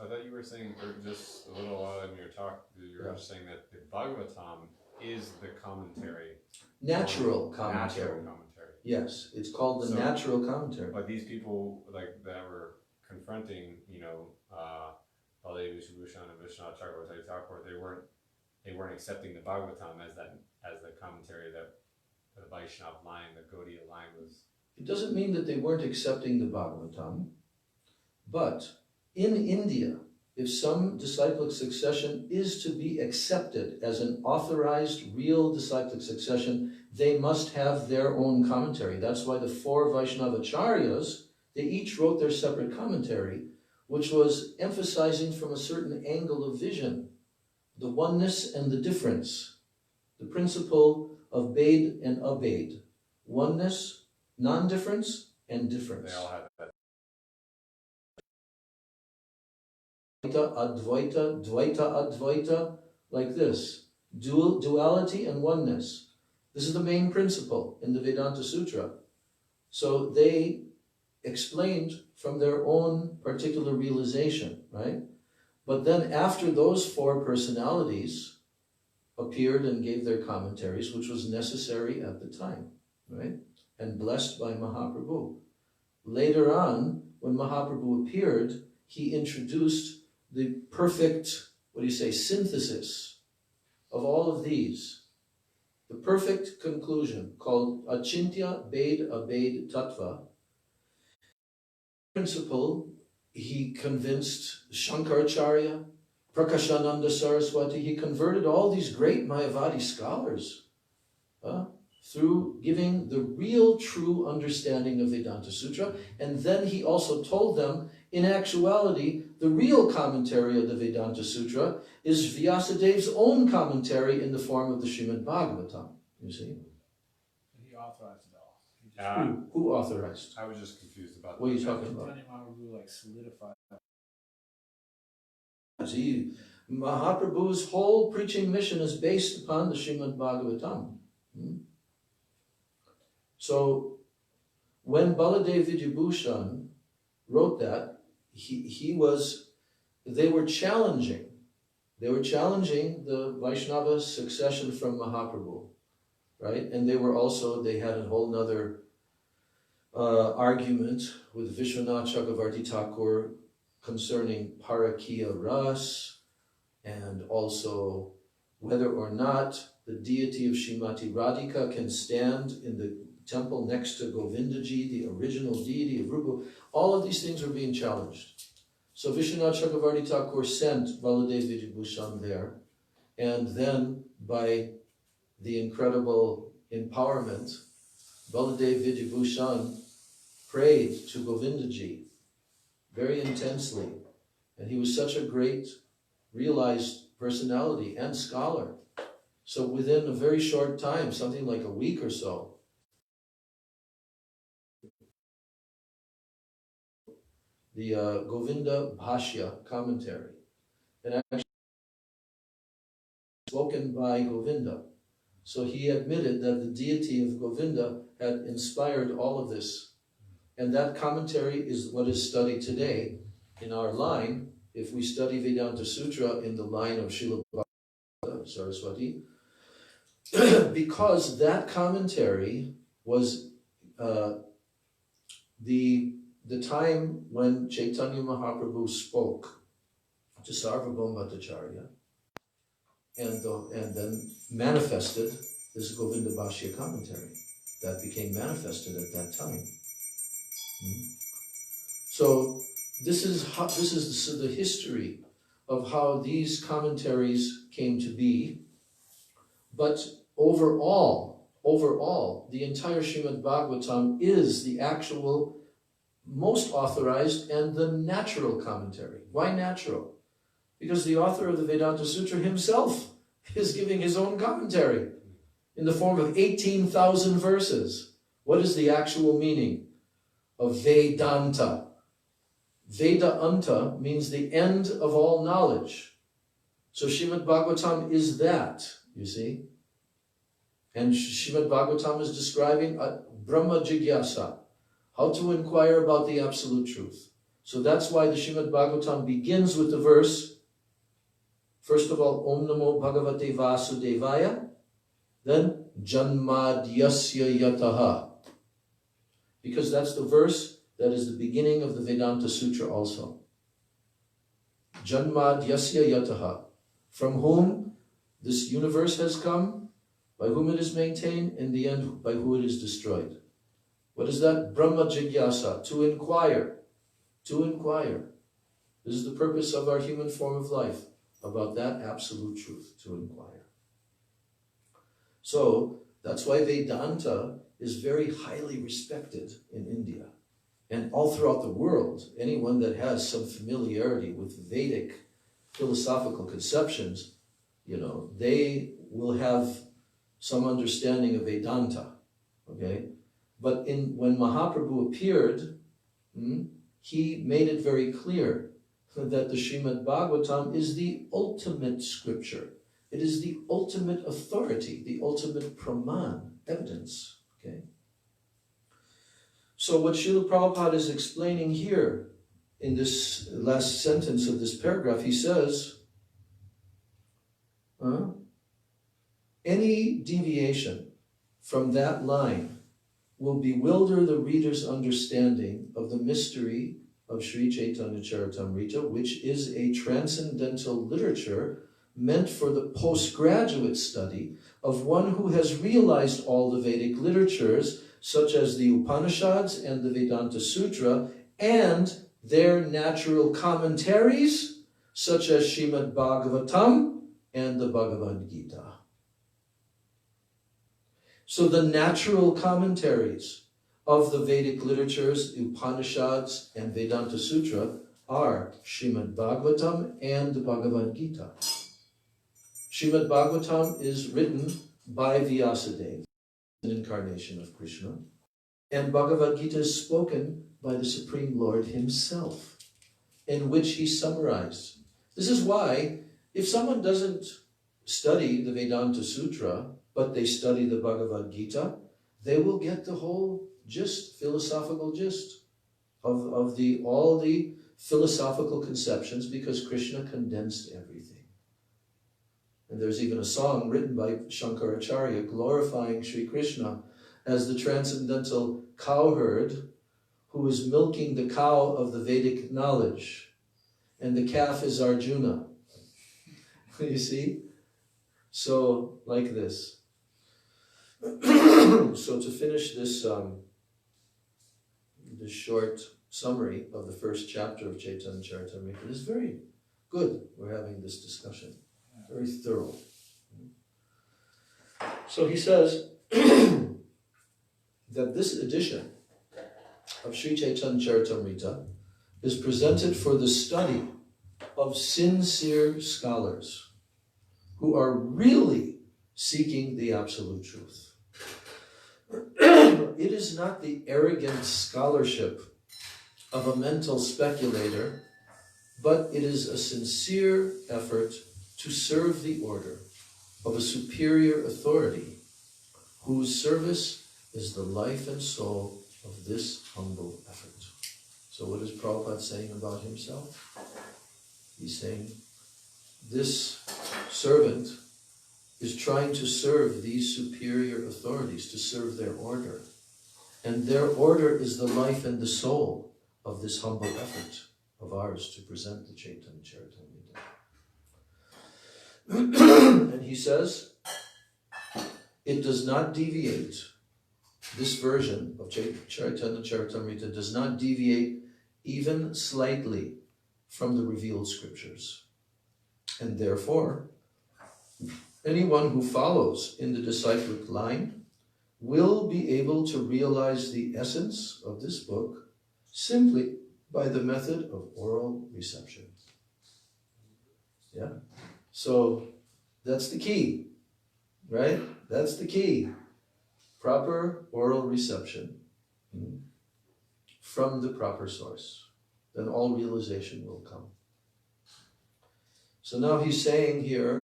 I thought you were saying, or just a little while in your talk, you were saying that the Bhagavatam is the commentary. Natural commentary. Natural commentary. Yes, it's called the natural commentary. But these people like that were confronting, Baladev Vijayabhushan and Vishwanath Chakravarti Thakur, they weren't accepting the Bhagavatam as the commentary that the Vaishnava line, the Gaudiya line was. It doesn't mean that they weren't accepting the Bhagavatam, but in India, if some disciplic succession is to be accepted as an authorized, real disciplic succession, they must have their own commentary. That's why the 4 Vaishnavacharyas, they each wrote their separate commentary, which was emphasizing from a certain angle of vision the oneness and the difference, the principle of Bhed and Abhed, oneness, non-difference, and difference. They all had that. Advaita, Dvaita, Advaita, like this. Duality and oneness. This is the main principle in the Vedanta Sutra. So they explained from their own particular realization, right? But then after those 4 personalities appeared and gave their commentaries, which was necessary at the time, right? And blessed by Mahaprabhu. Later on, when Mahaprabhu appeared, he introduced the perfect, synthesis of all of these. The perfect conclusion called Achintya Bhed Abhed Tattva. Principle, he convinced Shankaracharya, Prakashananda Saraswati, he converted all these great Mayavadi scholars through giving the real true understanding of Vedanta Sutra, and then he also told them, in actuality, the real commentary of the Vedanta Sutra is Vyasadev's own commentary in the form of the Srimad Bhagavatam, you see. He authorized it all. Who authorized? I was just confused about What are you talking about? Mahaprabhu solidified. See, Mahaprabhu's whole preaching mission is based upon the Srimad Bhagavatam. So, when Baladev Vijayabhushan wrote that, they were challenging the Vaishnava succession from Mahaprabhu, right? And they had a whole nother argument with Vishwanath Chakravarti Thakur concerning Parakiya Ras, and also whether or not the deity of Srimati Radhika can stand in the temple next to Govindaji, the original deity of Rupa. All of these things were being challenged. So Vishwanath Chakravarti Thakur sent Baladev Vijayabhushan there, and then by the incredible empowerment, Baladev Vijayabhushan prayed to Govindaji very intensely, and he was such a great realized personality and scholar. So within a very short time, something like a week or so, the Govinda Bhashya commentary, and actually spoken by Govinda. So he admitted that the deity of Govinda had inspired all of this. And that commentary is what is studied today in our line. If we study Vedanta Sutra in the line of Srila Saraswati, because that commentary was the time when Chaitanya Mahaprabhu spoke to Sarvabhauma Bhattacharya and then manifested this Govinda Bhashya commentary that became manifested at that time. So this is the history of how these commentaries came to be. But overall, the entire Srimad Bhagavatam is the actual most authorized and the natural commentary. Why natural? Because the author of the Vedanta Sutra himself is giving his own commentary in the form of 18,000 verses. What is the actual meaning of Vedanta? Vedanta means the end of all knowledge. So Srimad Bhagavatam is that, you see. And Srimad Bhagavatam is describing Brahma Jigyasa, how to inquire about the absolute truth. So that's why the Srimad Bhagavatam begins with the verse, first of all, Om Namo Bhagavate Vasudevaya, then Janmadyasya Yataha. Because that's the verse that is the beginning of the Vedanta Sutra also. Janmadyasya Yataha. From whom this universe has come, by whom it is maintained, in the end, by whom it is destroyed. What is that? Brahma Jigyasa, to inquire. To inquire. This is the purpose of our human form of life, about that absolute truth, to inquire. So, that's why Vedanta is very highly respected in India. And all throughout the world, anyone that has some familiarity with Vedic philosophical conceptions, they will have some understanding of Vedanta, okay? But when Mahaprabhu appeared, he made it very clear that the Srimad Bhagavatam is the ultimate scripture. It is the ultimate authority, the ultimate praman, evidence, okay? So what Srila Prabhupada is explaining here in this last sentence of this paragraph, he says, any deviation from that line will bewilder the reader's understanding of the mystery of Sri Chaitanya Charitamrita, which is a transcendental literature meant for the postgraduate study of one who has realized all the Vedic literatures, such as the Upanishads and the Vedanta Sutra, and their natural commentaries, such as Srimad Bhagavatam and the Bhagavad Gita. So the natural commentaries of the Vedic literatures, Upanishads and Vedanta Sutra, are Srimad Bhagavatam and the Bhagavad Gita. Srimad Bhagavatam is written by Vyasadeva, an incarnation of Krishna, and Bhagavad Gita is spoken by the Supreme Lord himself, in which he summarized. This is why, if someone doesn't study the Vedanta Sutra, but they study the Bhagavad Gita, they will get the whole gist, philosophical gist of all the philosophical conceptions, because Krishna condensed everything. And there's even a song written by Shankaracharya glorifying Sri Krishna as the transcendental cowherd who is milking the cow of the Vedic knowledge. And the calf is Arjuna. You see? So, like this. So to finish this this short summary of the first chapter of Chaitanya Charitamrita, it is very good we're having this discussion. Very thorough. So he says that this edition of Sri Chaitanya Charitamrita is presented for the study of sincere scholars who are really seeking the absolute truth. It is not the arrogant scholarship of a mental speculator, but it is a sincere effort to serve the order of a superior authority whose service is the life and soul of this humble effort. So what is Prabhupada saying about himself? He's saying this servant is trying to serve these superior authorities, to serve their order. And their order is the life and the soul of this humble effort of ours to present the Chaitanya Charitamrita. And he says, it does not deviate, this version of Chaitanya Charitamrita does not deviate even slightly from the revealed scriptures. And therefore, anyone who follows in the disciplic line will be able to realize the essence of this book simply by the method of oral reception. Yeah? So that's the key, right? That's the key. Proper oral reception from the proper source. Then all realization will come. So now he's saying here,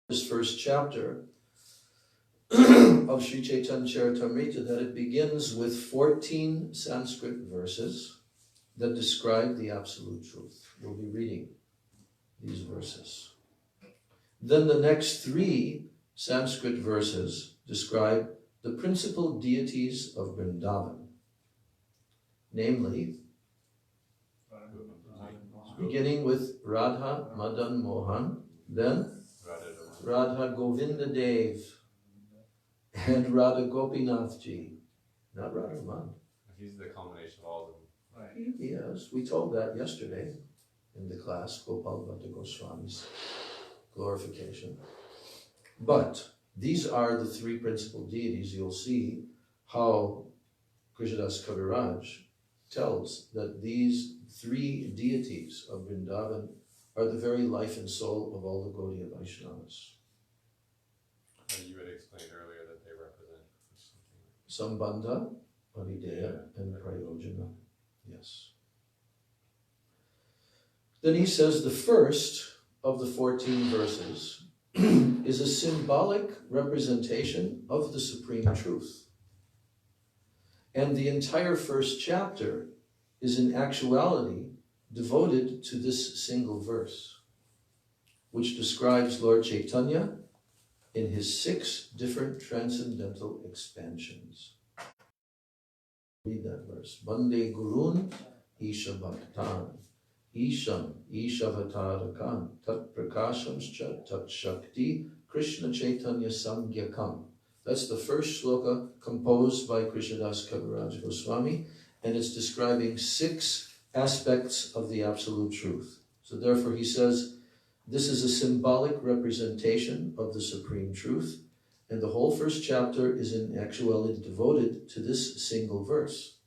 this first chapter of Sri Chaitanya Charitamrita, that it begins with 14 Sanskrit verses that describe the absolute truth. We'll be reading these verses. Then the next 3 Sanskrit verses describe the principal deities of Vrindavan, namely, beginning with Radha Madan Mohan, then Radha Govinda Dev, and Radha Gopinath Ji, not Radha Raman. He's the culmination of all of them. Right. Yes, we told that yesterday in the class, Gopal Bhatta Goswami's glorification. But these are the 3 principal deities. You'll see how Krishnadas Kaviraj tells that these 3 deities of Vrindavan are the very life and soul of all the Gaudiya Vaishnavas. And you had explained earlier that they represent something. Sambandha, Avideya, and Prayojana. Yes. Then he says the first of the 14 verses is a symbolic representation of the supreme truth. And the entire first chapter is in actuality devoted to this single verse, which describes Lord Chaitanya in his 6 different transcendental expansions. Read that verse. Bande Gurun Isha Bhaktan Isham Ishavatarakan Tat Prakashamscha Tat Shakti Krishna Chaitanya Samgyakam. That's the first shloka composed by Krishnadas Kaviraj Goswami, and it's describing 6 aspects of the absolute truth. So therefore he says, this is a symbolic representation of the supreme truth, and the whole first chapter is in actuality devoted to this single verse,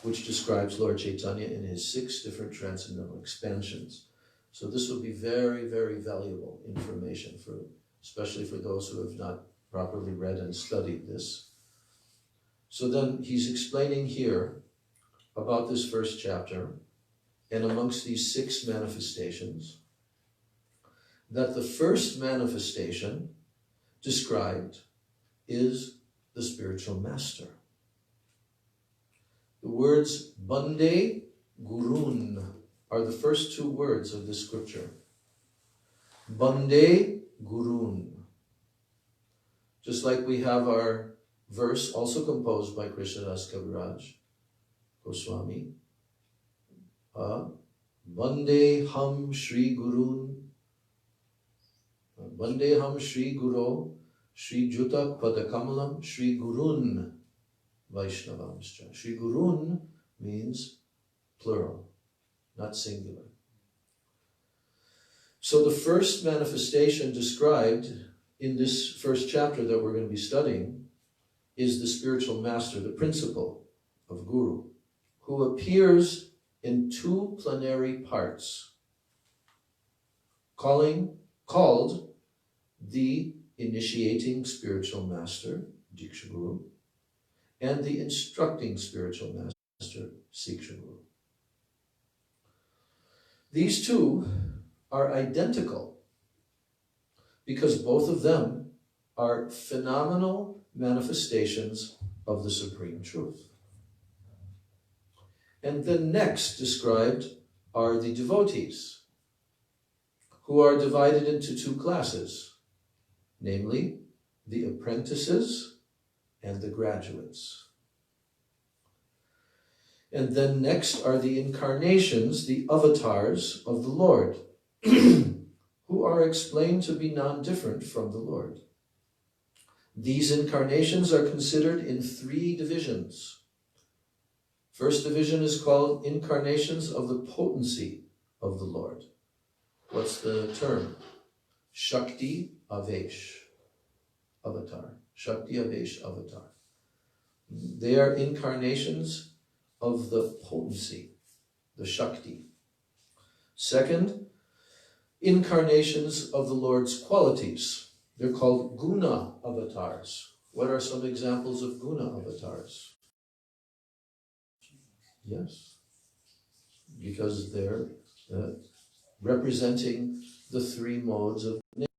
which describes Lord Chaitanya in his 6 different transcendental expansions. So this will be very, very valuable information, especially for those who have not properly read and studied this. So then he's explaining here about this first chapter, and amongst these 6 manifestations, that the first manifestation described is the spiritual master. The words Bande Gurun are the first 2 words of this scripture. Bande Gurun. Just like we have our verse also composed by Krishnadas Kaviraj Goswami. Bande Ham Shri Gurun. Bande Ham Shri Guru. Shri Juta Padakamalam Shri Gurun Vaishnavamscha. Shri Gurun means plural, not singular. So the first manifestation described in this first chapter that we're going to be studying is the spiritual master, the principle of Guru, who appears in 2 plenary parts, called the initiating spiritual master, Diksha Guru, and the instructing spiritual master, Siksha Guru. These two are identical because both of them are phenomenal manifestations of the Supreme Truth. And then next described are the devotees, who are divided into two classes, namely the apprentices and the graduates. And then next are the incarnations, the avatars of the Lord, who are explained to be non-different from the Lord. These incarnations are considered in three divisions. First division is called incarnations of the potency of the Lord. What's the term? Shakti Avesh Avatar. Shakti Avesh Avatar. They are incarnations of the potency, the Shakti. Second, incarnations of the Lord's qualities. They're called Guna avatars. What are some examples of Guna avatars? Yes, because they're representing the three modes of nature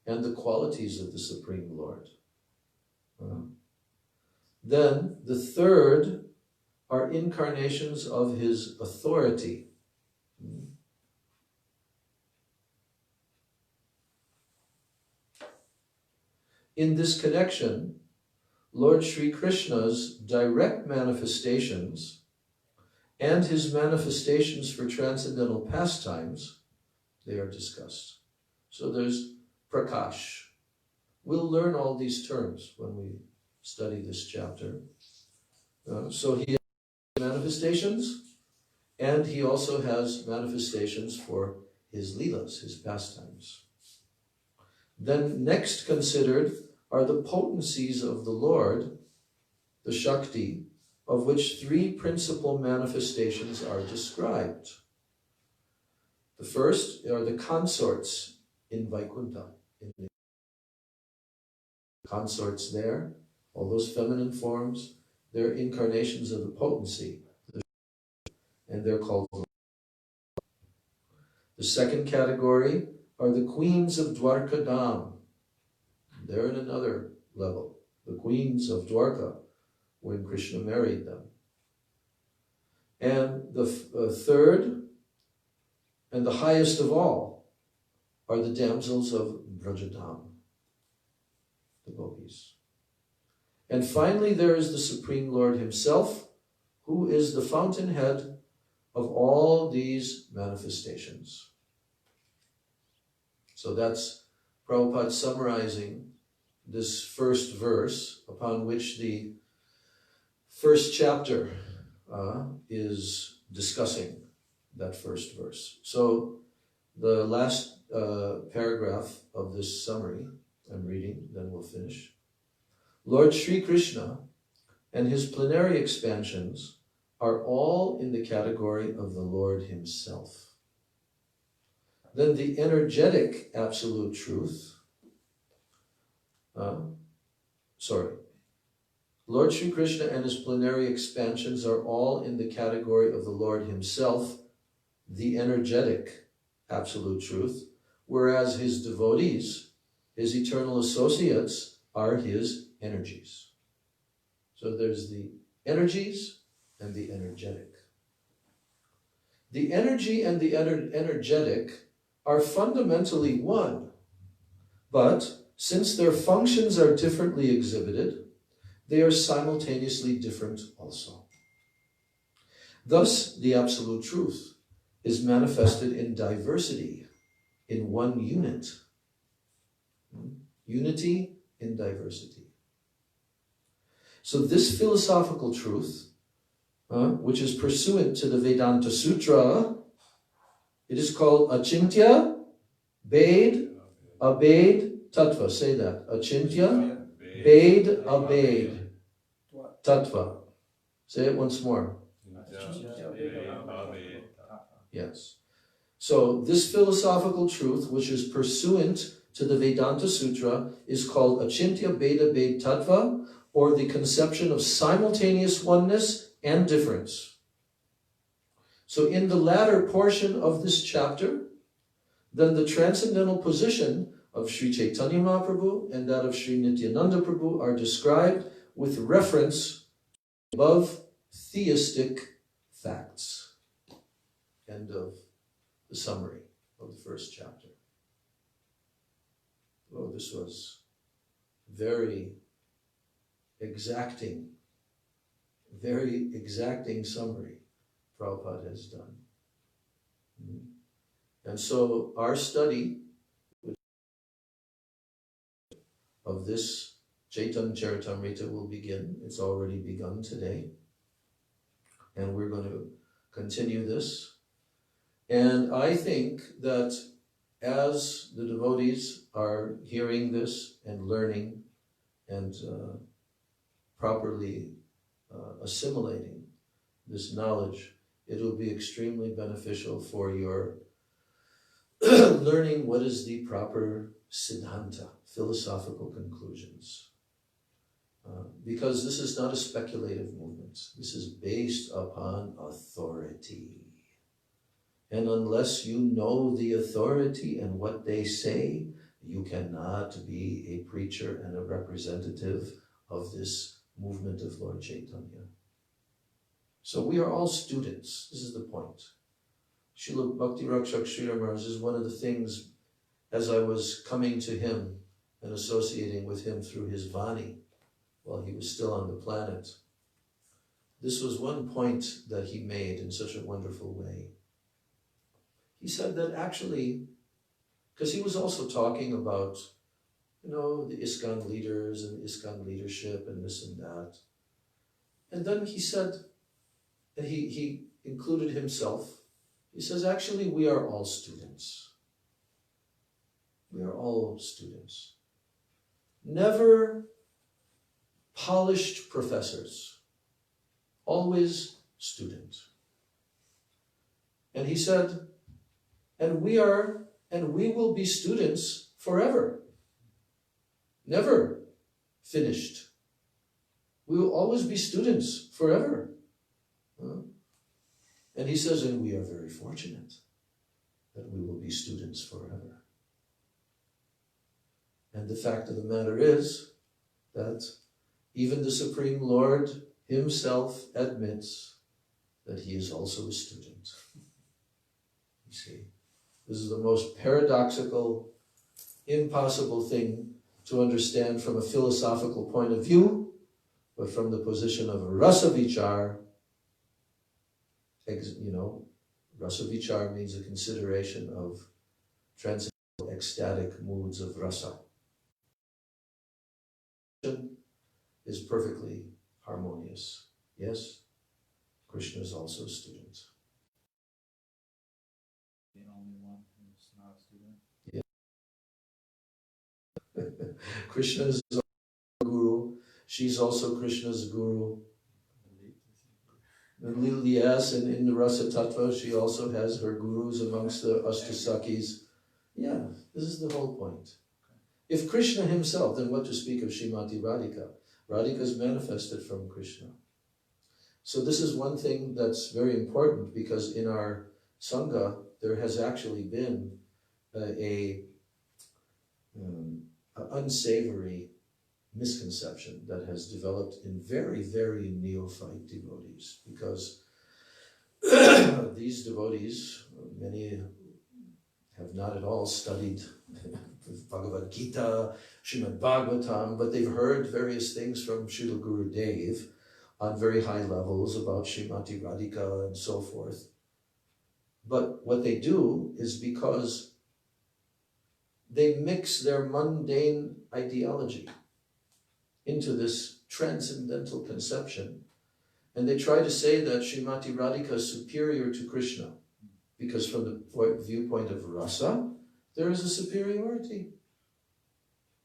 and the qualities of the Supreme Lord. Then the third are incarnations of his authority. In this connection, Lord Sri Krishna's direct manifestations and his manifestations for transcendental pastimes, they are discussed. So there's Prakash. We'll learn all these terms when we study this chapter. So he has manifestations, and he also has manifestations for his leelas, his pastimes. Then next considered are the potencies of the Lord, the Shakti, of which three principal manifestations are described. The first are the consorts in Vaikuntha. Consorts there, all those feminine forms, they're incarnations of the potency, and they're called. The second category are the queens of Dwarka Dham. They're in another level. The queens of Dwarka, when Krishna married them. And the third, and the highest of all, are the damsels of Brajadham, the gopis. And finally, there is the Supreme Lord himself, who is the fountainhead of all these manifestations. So that's Prabhupada summarizing this first verse, upon which the first chapter is discussing that first verse. So the last paragraph of this summary I'm reading, then we'll finish. Lord Sri Krishna and his plenary expansions are all in the category of the Lord himself. Then the energetic absolute truth, Lord Sri Krishna and his plenary expansions are all in the category of the Lord himself, the energetic absolute truth, whereas his devotees, his eternal associates, are his energies. So there's the energies and the energetic. The energy and the energetic are fundamentally one, but since their functions are differently exhibited, they are simultaneously different also. Thus, the absolute truth is manifested in diversity, in one unit. Unity in diversity. So this philosophical truth, which is pursuant to the Vedanta Sutra, it is called Achintya, Bhed, Abhed, Tattva. Say that. Achintya, Bhed, Abhed, Tattva. Say it once more. Yes. So this philosophical truth, which is pursuant to the Vedanta Sutra is called Achintya Beda Bed Tattva, or the conception of simultaneous oneness and difference. So in the latter portion of this chapter, then the transcendental position of Sri Chaitanya Mahaprabhu and that of Sri Nityananda Prabhu are described with reference to above theistic facts. End of the summary of the first chapter. Oh, this was very exacting summary Prabhupada has done. And so our study of this Chaitanya Charitamrita will begin. It's already begun today. And we're going to continue this. And I think that as the devotees are hearing this and learning and properly assimilating this knowledge, it will be extremely beneficial for your learning what is the proper siddhanta, philosophical conclusions. Because this is not a speculative movement. This is based upon authority. And unless you know the authority and what they say, you cannot be a preacher and a representative of this movement of Lord Chaitanya. So we are all students. This is the point. Srila Bhakti Rakshak Sridhar Maharaj is one of the things, as I was coming to him and associating with him through his Vani while he was still on the planet, this was one point that he made in such a wonderful way. He said that actually, because he was also talking about, the ISKCON leaders and ISKCON leadership and this and that. And then he said, and he included himself, he says, actually, we are all students. We are all students. Never polished professors, always student. And he said, and we will be students forever. Never finished. We will always be students forever. And he says, and we are very fortunate that we will be students forever. And the fact of the matter is that even the Supreme Lord himself admits that he is also a student. You see, this is the most paradoxical, impossible thing to understand from a philosophical point of view, but from the position of rasa vichar, rasa vichar means a consideration of transcendental ecstatic moods of rasa. Is perfectly harmonious. Yes, Krishna is also a student. The only one who's not a student. Yeah. Krishna is also guru. She's also Krishna's guru. And yes, and in the Rasa Tattva, she also has her gurus amongst the Ashtasakis. Yeah, this is the whole point. If Krishna himself, then what to speak of Srimati Radhika? Radhika is manifested from Krishna. So this is one thing that's very important, because in our Sangha, there has actually been an unsavory misconception that has developed in very, very neophyte devotees, because these devotees, many have not at all studied Bhagavad Gita, Srimad Bhagavatam, but they've heard various things from Srila Gurudev on very high levels about Srimati Radhika and so forth. But what they do is because they mix their mundane ideology into this transcendental conception, and they try to say that Srimati Radhika is superior to Krishna, because from the viewpoint of rasa, there is a superiority.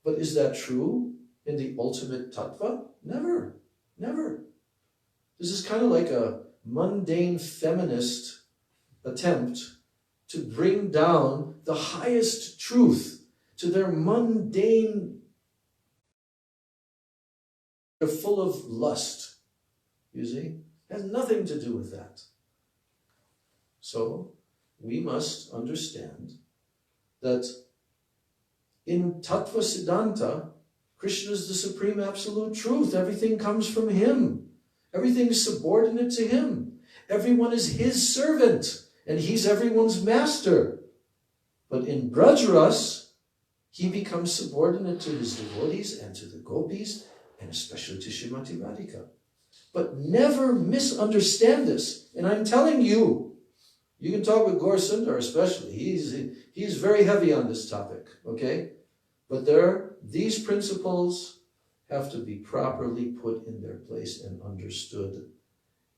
But is that true in the ultimate tattva? Never, never. This is kind of like a mundane feminist attempt to bring down the highest truth to their mundane, they're full of lust, you see? It has nothing to do with that. So, we must understand that in Tattva Siddhanta, Krishna is the supreme absolute truth. Everything comes from him. Everything is subordinate to him. Everyone is his servant, and he's everyone's master. But in Braj, he becomes subordinate to his devotees and to the gopis, and especially to Srimati Radhika. But never misunderstand this. And I'm telling you, you can talk with Gaur Sundar especially. He's very heavy on this topic, okay? But these principles have to be properly put in their place and understood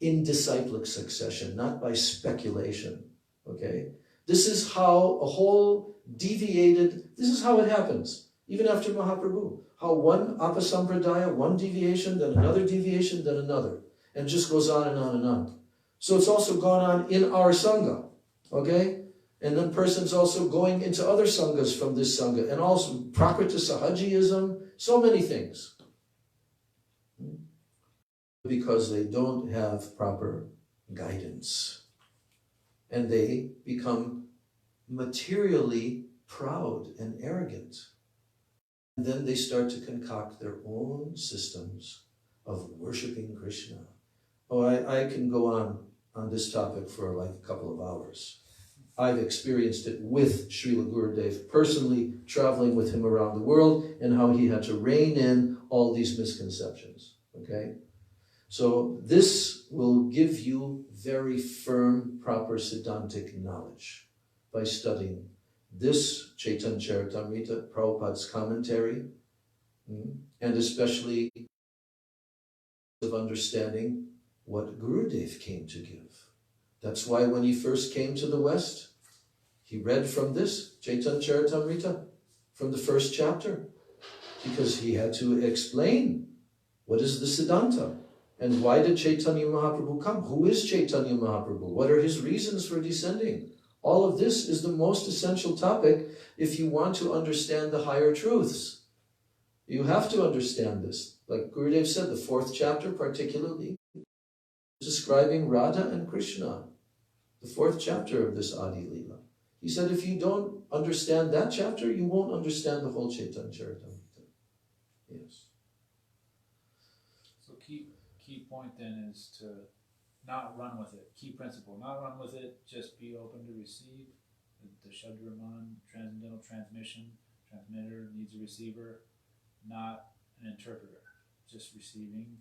in disciplic succession, not by speculation, okay? This is how a whole this is how it happens, even after Mahaprabhu. How one apasampradaya, one deviation, then another deviation, then another, and just goes on and on and on. So it's also gone on in our Sangha, okay? And then persons also going into other Sanghas from this Sangha, and also Prakriti Sahajiism, so many things. Because they don't have proper guidance. And they become materially proud and arrogant. And then they start to concoct their own systems of worshiping Krishna. Oh, I can go on this topic for like a couple of hours. I've experienced it with Srila Gurudev, personally traveling with him around the world, and how he had to rein in all these misconceptions, okay? So this will give you very firm, proper Siddhantic knowledge by studying this Chaitanya Charitamrita, Prabhupada's commentary, and especially of understanding what Gurudev came to give. That's why when he first came to the West, he read from this, Chaitanya Charitamrita, from the first chapter, because he had to explain what is the Siddhanta, and why did Chaitanya Mahaprabhu come? Who is Chaitanya Mahaprabhu? What are his reasons for descending? All of this is the most essential topic if you want to understand the higher truths. You have to understand this. Like Gurudev said, the fourth chapter particularly, describing Radha and Krishna, the fourth chapter of this Adi Leela. He said, if you don't understand that chapter, you won't understand the whole Chaitanya Charitamrita. Yes. So key point then is to not run with it. Key principle, not run with it, just be open to receive. The Shabda Raman, transcendental transmission, transmitter needs a receiver, not an interpreter, just receiving.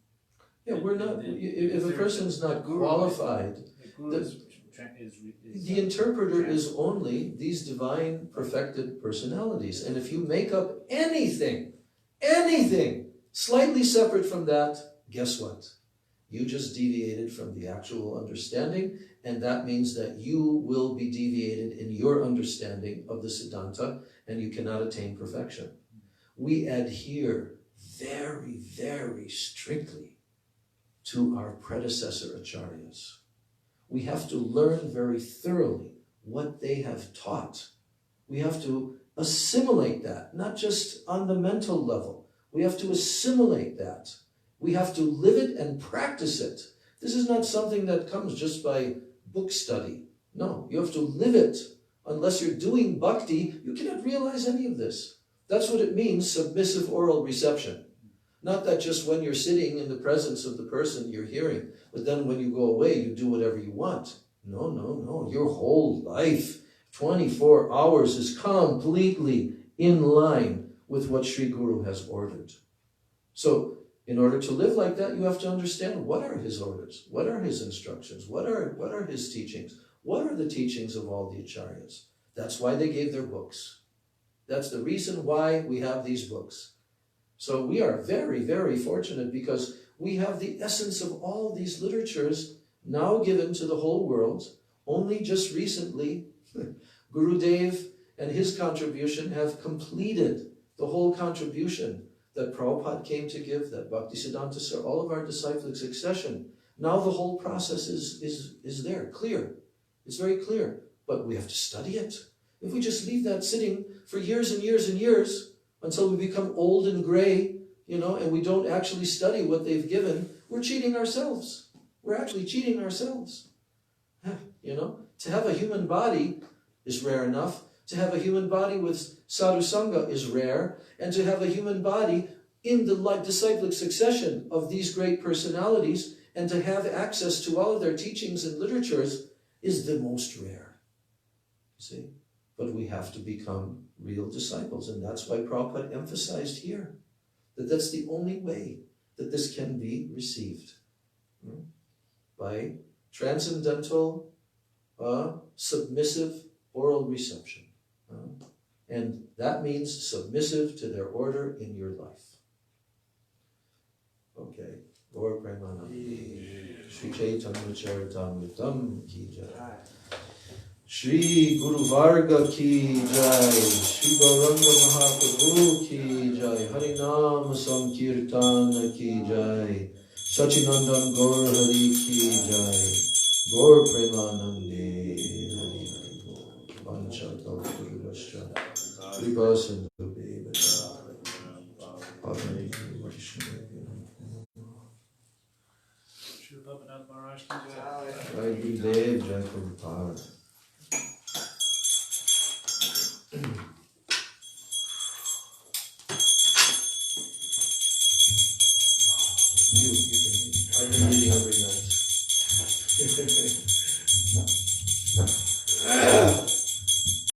Yeah, we're not, if a person's not qualified, the interpreter is only these divine perfected personalities. And if you make up anything slightly separate from that, guess what? You just deviated from the actual understanding, and that means that you will be deviated in your understanding of the Siddhanta, and you cannot attain perfection. We adhere very, very strictly to our predecessor acharyas. We have to learn very thoroughly what they have taught. We have to assimilate that, not just on the mental level. We have to assimilate that. We have to live it and practice it. This is not something that comes just by book study. No, you have to live it. Unless you're doing bhakti, you cannot realize any of this. That's what it means, submissive oral reception. Not that just when you're sitting in the presence of the person you're hearing, but then when you go away, you do whatever you want. No, no, no. Your whole life, 24 hours, is completely in line with what Sri Guru has ordered. So, in order to live like that, you have to understand what are his orders, what are his instructions, what are his teachings, what are the teachings of all the acharyas. That's why they gave their books. That's the reason why we have these books. So we are very, very fortunate because we have the essence of all these literatures now given to the whole world. Only just recently, Gurudev and his contribution have completed the whole contribution that Prabhupada came to give, that Bhaktisiddhanta Sir, all of our disciplic succession. Now the whole process is there, clear. It's very clear, but we have to study it. If we just leave that sitting for years and years and years until we become old and gray, and we don't actually study what they've given, we're cheating ourselves. We're actually cheating ourselves. To have a human body is rare enough. To have a human body with sadhu sangha is rare. And to have a human body in the disciplic succession of these great personalities and to have access to all of their teachings and literatures is the most rare. See? But we have to become real disciples. And that's why Prabhupada emphasized here that that's the only way that this can be received. By transcendental, submissive oral reception. And that means submissive to their order in your life. Okay. Lord Premanandi. Shri Chaitanya Charitamritam ki jai. Shri Guru Varga ki jai. Shri Gauranga Mahaprabhu ki jai. Harinam Sankirtana ki jai. Sachinandan Gaur Hari ki jai. Gaur Premanandi. Hari Hari Gaur. Vancha Kalpuru Vascha. Kripa Sindhu Bhevata. Padmanabha Srila Padmanabha Maharaj ki jai. Jai Gurudev, Jai Prabhupada.